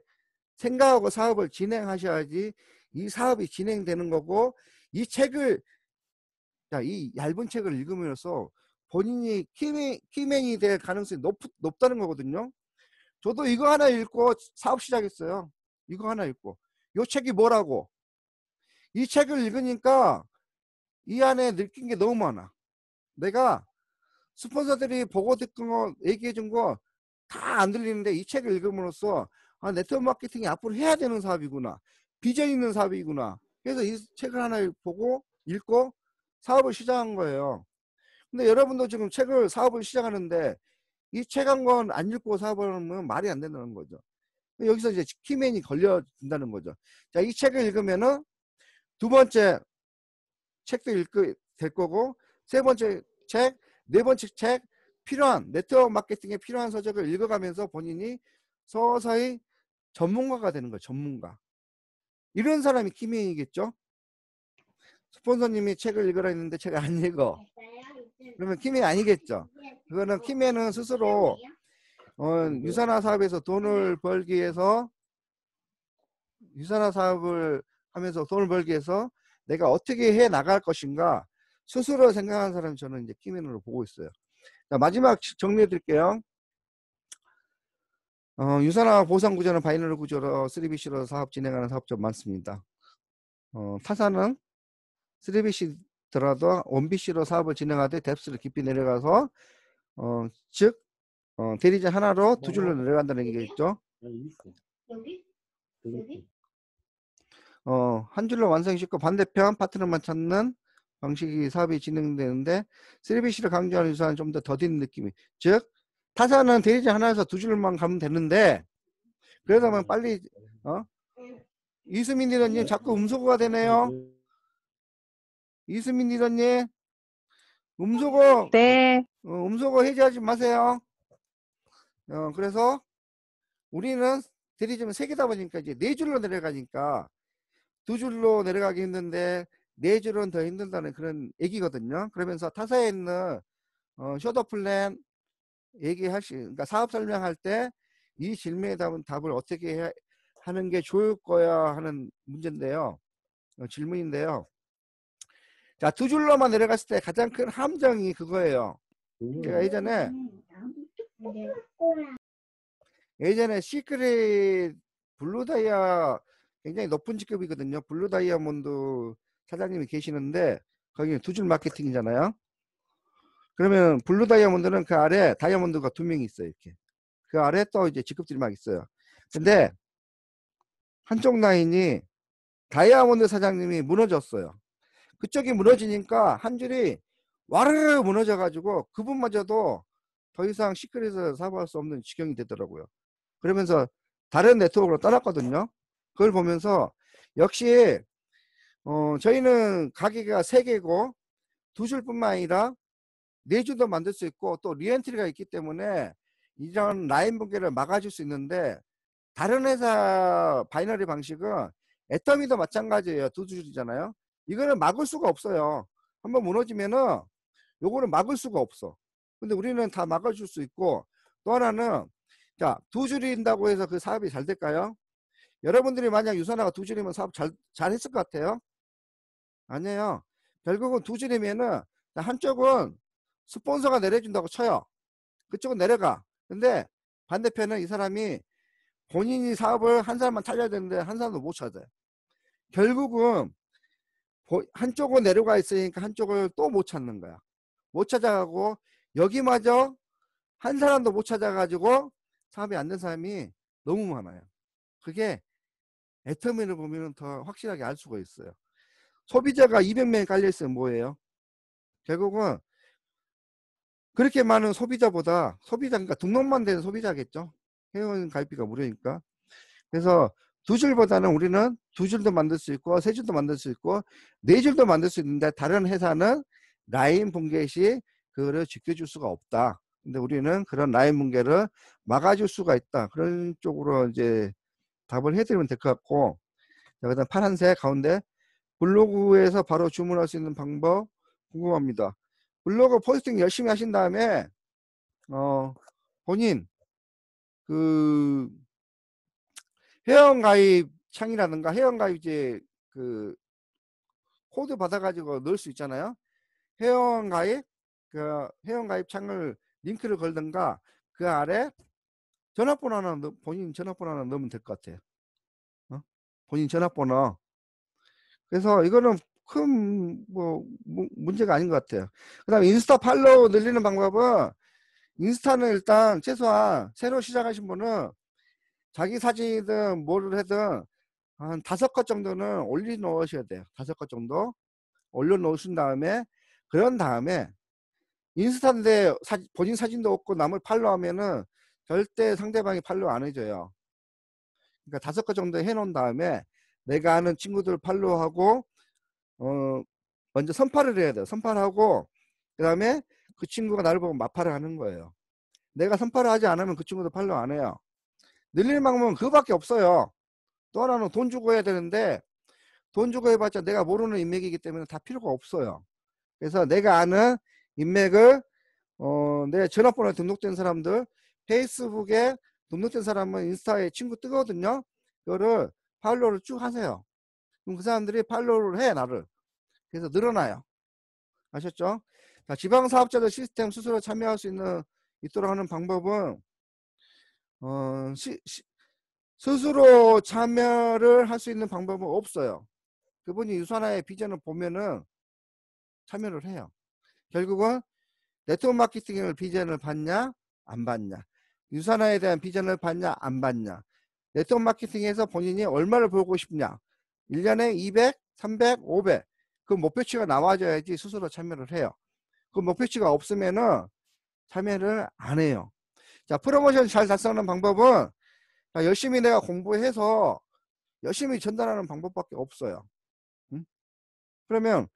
생각하고 사업을 진행하셔야지 이 사업이 진행되는 거고 이 책을 이 얇은 책을 읽으면서 본인이 키맨이 될 가능성이 높다는 거거든요. 저도 이거 하나 읽고 사업 시작했어요. 이거 하나 읽고 이 책이 뭐라고 이 책을 읽으니까 이 안에 느낀 게 너무 많아. 내가 스폰서들이 보고 듣는 거 얘기해 준 거 다 안 들리는데 이 책을 읽음으로써 아, 네트워크 마케팅이 앞으로 해야 되는 사업이구나. 비전 있는 사업이구나. 그래서 이 책을 하나 보고 읽고 사업을 시작한 거예요. 근데 여러분도 지금 사업을 시작하는데 이 책 한 권 안 읽고 사업을 하면 말이 안 된다는 거죠. 여기서 이제 키맨이 걸려진다는 거죠. 자, 이 책을 읽으면은 두 번째 책도 읽게 될 거고 세 번째 책, 네 번째 책 필요한 네트워크 마케팅에 필요한 서적을 읽어가면서 본인이 서서히 전문가가 되는 거예요. 전문가. 이런 사람이 키맨이겠죠. 스폰서님이 책을 읽으라 했는데 책을 안 읽어. 그러면 키맨이 아니겠죠. 그거는 키맨은 스스로 유산화 사업에서 돈을 벌기 위해서 유산화 사업을 하면서 돈을 벌기 위해서 내가 어떻게 해 나갈 것인가 스스로 생각하는 사람이 저는 이제 키맨으로 보고 있어요. 자, 마지막 정리해 드릴게요. 유산화 보상 구조는 바이너리 구조로 3BC로 사업 진행하는 사업자 많습니다. 타사는 3BC더라도 1BC로 사업을 진행하되 뎁스를 깊이 내려가서 즉 대리자 하나로 두 줄로 내려간다는 얘기겠죠. 한 줄로 완성시키고 반대편 파트너만 찾는 방식이 사업이 진행되는데 3BC를 강조하는 유산은 좀 더 더딘 느낌이 즉 타사는 대리자 하나에서 두 줄만 가면 되는데 그러다 보면 빨리 이수민 리더님 자꾸 음소거가 되네요. 이수민 리더님, 음소거, 네. 음소거 해제하지 마세요. 그래서 우리는 대리점은 3개다 보니까 이제 4줄로 내려가니까 2줄로 내려가기 힘든데 4줄은 더 힘들다는 그런 얘기거든요. 그러면서 타사에 있는 쇼더 플랜 그러니까 사업 설명할 때 이 질문에 답을 어떻게 하는 게 좋을 거야 하는 문제인데요. 질문인데요. 자, 2줄로만 내려갔을 때 가장 큰 함정이 그거예요. 제가 예전에 시크릿 블루 다이아 굉장히 높은 직급이거든요. 블루 다이아몬드 사장님이 계시는데 거기는 2줄 마케팅이잖아요. 그러면 블루 다이아몬드는 그 아래 다이아몬드가 2명이 있어요. 이렇게. 그 아래 또 이제 직급들이 막 있어요. 근데 한쪽 라인이 다이아몬드 사장님이 무너졌어요. 그쪽이 무너지니까 한 줄이 와르르 무너져 가지고 그분마저도 더 이상 시크릿을 사업할 수 없는 지경이 되더라고요. 그러면서 다른 네트워크로 떠났거든요. 그걸 보면서 역시 저희는 가게가 3개고 2줄뿐만 아니라 4줄도 만들 수 있고 또 리엔트리가 있기 때문에 이런 라인 붕괴를 막아줄 수 있는데 다른 회사 바이너리 방식은 애터미도 마찬가지예요. 2줄이잖아요. 이거는 막을 수가 없어요. 한번 무너지면은 요거는 막을 수가 없어. 근데 우리는 다 막아줄 수 있고 또 하나는 자 2줄인다고 해서 그 사업이 잘 될까요? 여러분들이 만약 유선화가 2줄이면 사업 잘 했을 것 같아요? 아니에요. 결국은 2줄이면은 한쪽은 스폰서가 내려준다고 쳐요. 그쪽은 내려가. 근데 반대편은 이 사람이 본인이 사업을 한 사람만 찾아야 되는데 한 사람도 못 찾아요. 결국은 한쪽은 내려가 있으니까 한쪽을 또 못 찾는 거야. 못 찾아가고 여기마저 한 사람도 못 찾아가지고 사업이 안 된 사람이 너무 많아요. 그게 애터미를 보면 더 확실하게 알 수가 있어요. 소비자가 200명이 깔려있으면 뭐예요? 결국은 그렇게 많은 소비자보다 그러니까 등록만 된 소비자겠죠. 회원 가입비가 무료니까. 그래서 2줄보다는 우리는 2줄도 만들 수 있고 3줄도 만들 수 있고 4줄도 만들 수 있는데 다른 회사는 라인 붕괴 시 그거를 지켜줄 수가 없다. 근데 우리는 그런 라인 붕괴를 막아줄 수가 있다. 그런 쪽으로 이제 답을 해드리면 될 것 같고, 자, 그다음 파란색 가운데 블로그에서 바로 주문할 수 있는 방법 궁금합니다. 블로그 포스팅 열심히 하신 다음에 본인 그 회원가입 창이라든가 회원가입 이제 그 코드 받아가지고 넣을 수 있잖아요. 회원가입 창을 링크를 걸든가 그 아래 전화번호 하나 본인 전화번호 하나 넣으면 될 것 같아요. 본인 전화번호. 그래서 이거는 큰 문제가 아닌 것 같아요. 그 다음에 인스타 팔로우 늘리는 방법은 인스타는 일단 최소한 새로 시작하신 분은 자기 사진이든 뭐를 하든 한 5컷 정도는 올려놓으셔야 돼요. 5컷 정도 올려놓으신 다음에 그런 다음에 인스타인데 본인 사진도 없고 남을 팔로우하면은 절대 상대방이 팔로우 안 해줘요. 그러니까 5컷 정도 해놓은 다음에 내가 아는 친구들 팔로우하고 먼저 선팔을 해야 돼요. 선팔하고 그 다음에 그 친구가 나를 보고 마팔을 하는 거예요. 내가 선팔을 하지 않으면 그 친구도 팔로우 안 해요. 늘리는 방법은 그거밖에 없어요. 또 하나는 돈 주고 해야 되는데 돈 주고 해봤자 내가 모르는 인맥이기 때문에 다 필요가 없어요. 그래서 내가 아는 인맥을 내 전화번호에 등록된 사람들, 페이스북에 등록된 사람은 인스타에 친구 뜨거든요. 그거를 팔로우를 쭉 하세요. 그럼 그 사람들이 팔로우를 해 나를. 그래서 늘어나요. 아셨죠? 자, 지방사업자들 시스템 스스로 참여할 수 있도록 하는 방법은 스스로 참여를 할 수 있는 방법은 없어요. 그분이 유선화의 비전을 보면은 참여를 해요. 결국은 네트워크 마케팅을 비전을 받냐 안 받냐, 유선화에 대한 비전을 받냐 안 받냐, 네트워크 마케팅에서 본인이 얼마를 벌고 싶냐, 1년에 200, 300, 500 그 목표치가 나와줘야지 스스로 참여를 해요. 그 목표치가 없으면은 참여를 안 해요. 자, 프로모션 잘 달성하는 방법은 열심히 내가 공부해서 열심히 전달하는 방법밖에 없어요. 그러면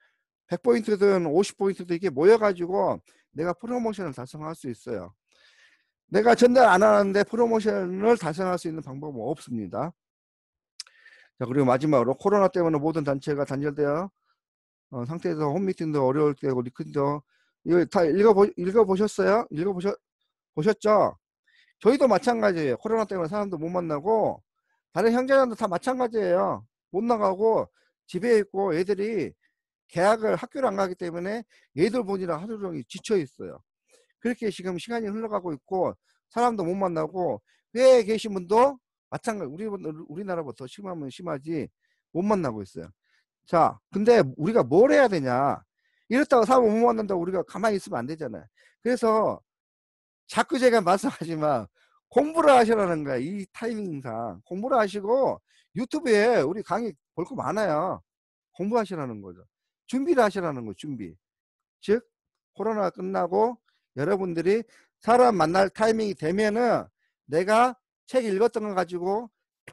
100포인트든 50포인트든 이게 모여가지고 내가 프로모션을 달성할 수 있어요. 내가 전달 안 하는데 프로모션을 달성할 수 있는 방법은 없습니다. 자, 그리고 마지막으로 코로나 때문에 모든 단체가 단절되어 상태에서 홈미팅도 어려울 때고 리크도 이거 다 읽어보셨어요? 보셨죠? 저희도 마찬가지예요. 코로나 때문에 사람도 못 만나고 다른 형제들도 다 마찬가지예요. 못 나가고 집에 있고 애들이 계약을 학교를 안 가기 때문에 애들 보느라 하루 종일 지쳐 있어요. 그렇게 지금 시간이 흘러가고 있고 사람도 못 만나고 회에 계신 분도 마찬가지 우리나라보다 더 심하면 심하지 못 만나고 있어요. 자, 근데 우리가 뭘 해야 되냐? 이렇다고 사람 못 만난다고 우리가 가만히 있으면 안 되잖아요. 그래서 자꾸 제가 말씀하지만 공부를 하시라는 거야. 이 타이밍상 공부를 하시고 유튜브에 우리 강의 볼 거 많아요. 공부하시라는 거죠. 준비를 하시라는 거예요. 준비. 즉 코로나 끝나고 여러분들이 사람 만날 타이밍이 되면은 내가 책 읽었던 거 가지고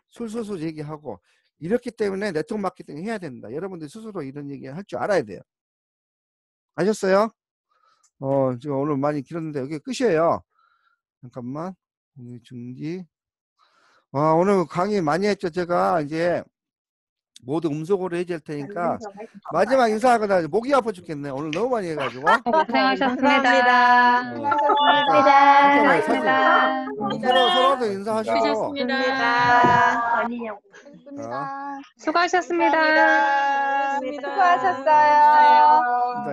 술술술 얘기하고 이렇기 때문에 네트워크 마케팅 해야 된다. 여러분들 스스로 이런 얘기 할 줄 알아야 돼요. 아셨어요? 지금 오늘 많이 길었는데 여기 끝이에요. 잠깐만. 오늘 중지. 와, 오늘 강의 많이 했죠. 제가 이제 모두 음속으로 해줄 테니까 마지막 인사하거나 목이 아파 죽겠네. 오늘 너무 많이 해가지고. 고생하셨습니다. 서로도 인사하시고. 수고하셨습니다. 수고하셨어요.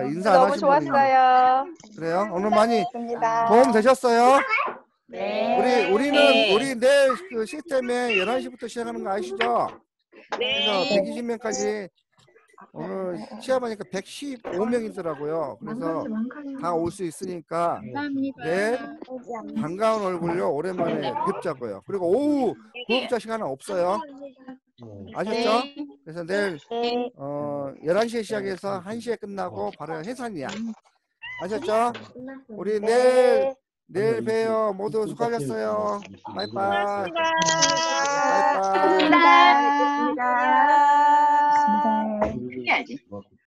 인사 너무 좋았어요. 그래요? 오늘 많이 도움 되셨어요? 네. 우리 내일 그 시스템에 11시부터 시작하는 거 아시죠? 그래서 120명까지 오늘 시합하니까 115명이더라고요. 그래서 다 올 수 있으니까 내일 반가운 얼굴로 오랜만에 뵙자고요. 그리고 오후 구독자 시간은 없어요. 아셨죠? 그래서 내일 11시에 시작해서 1시에 끝나고 바로 해산이야. 아셨죠? 우리 내일 봬요. 모두 수고하셨어요. 바이바이. 바이바이. 고맙습니다.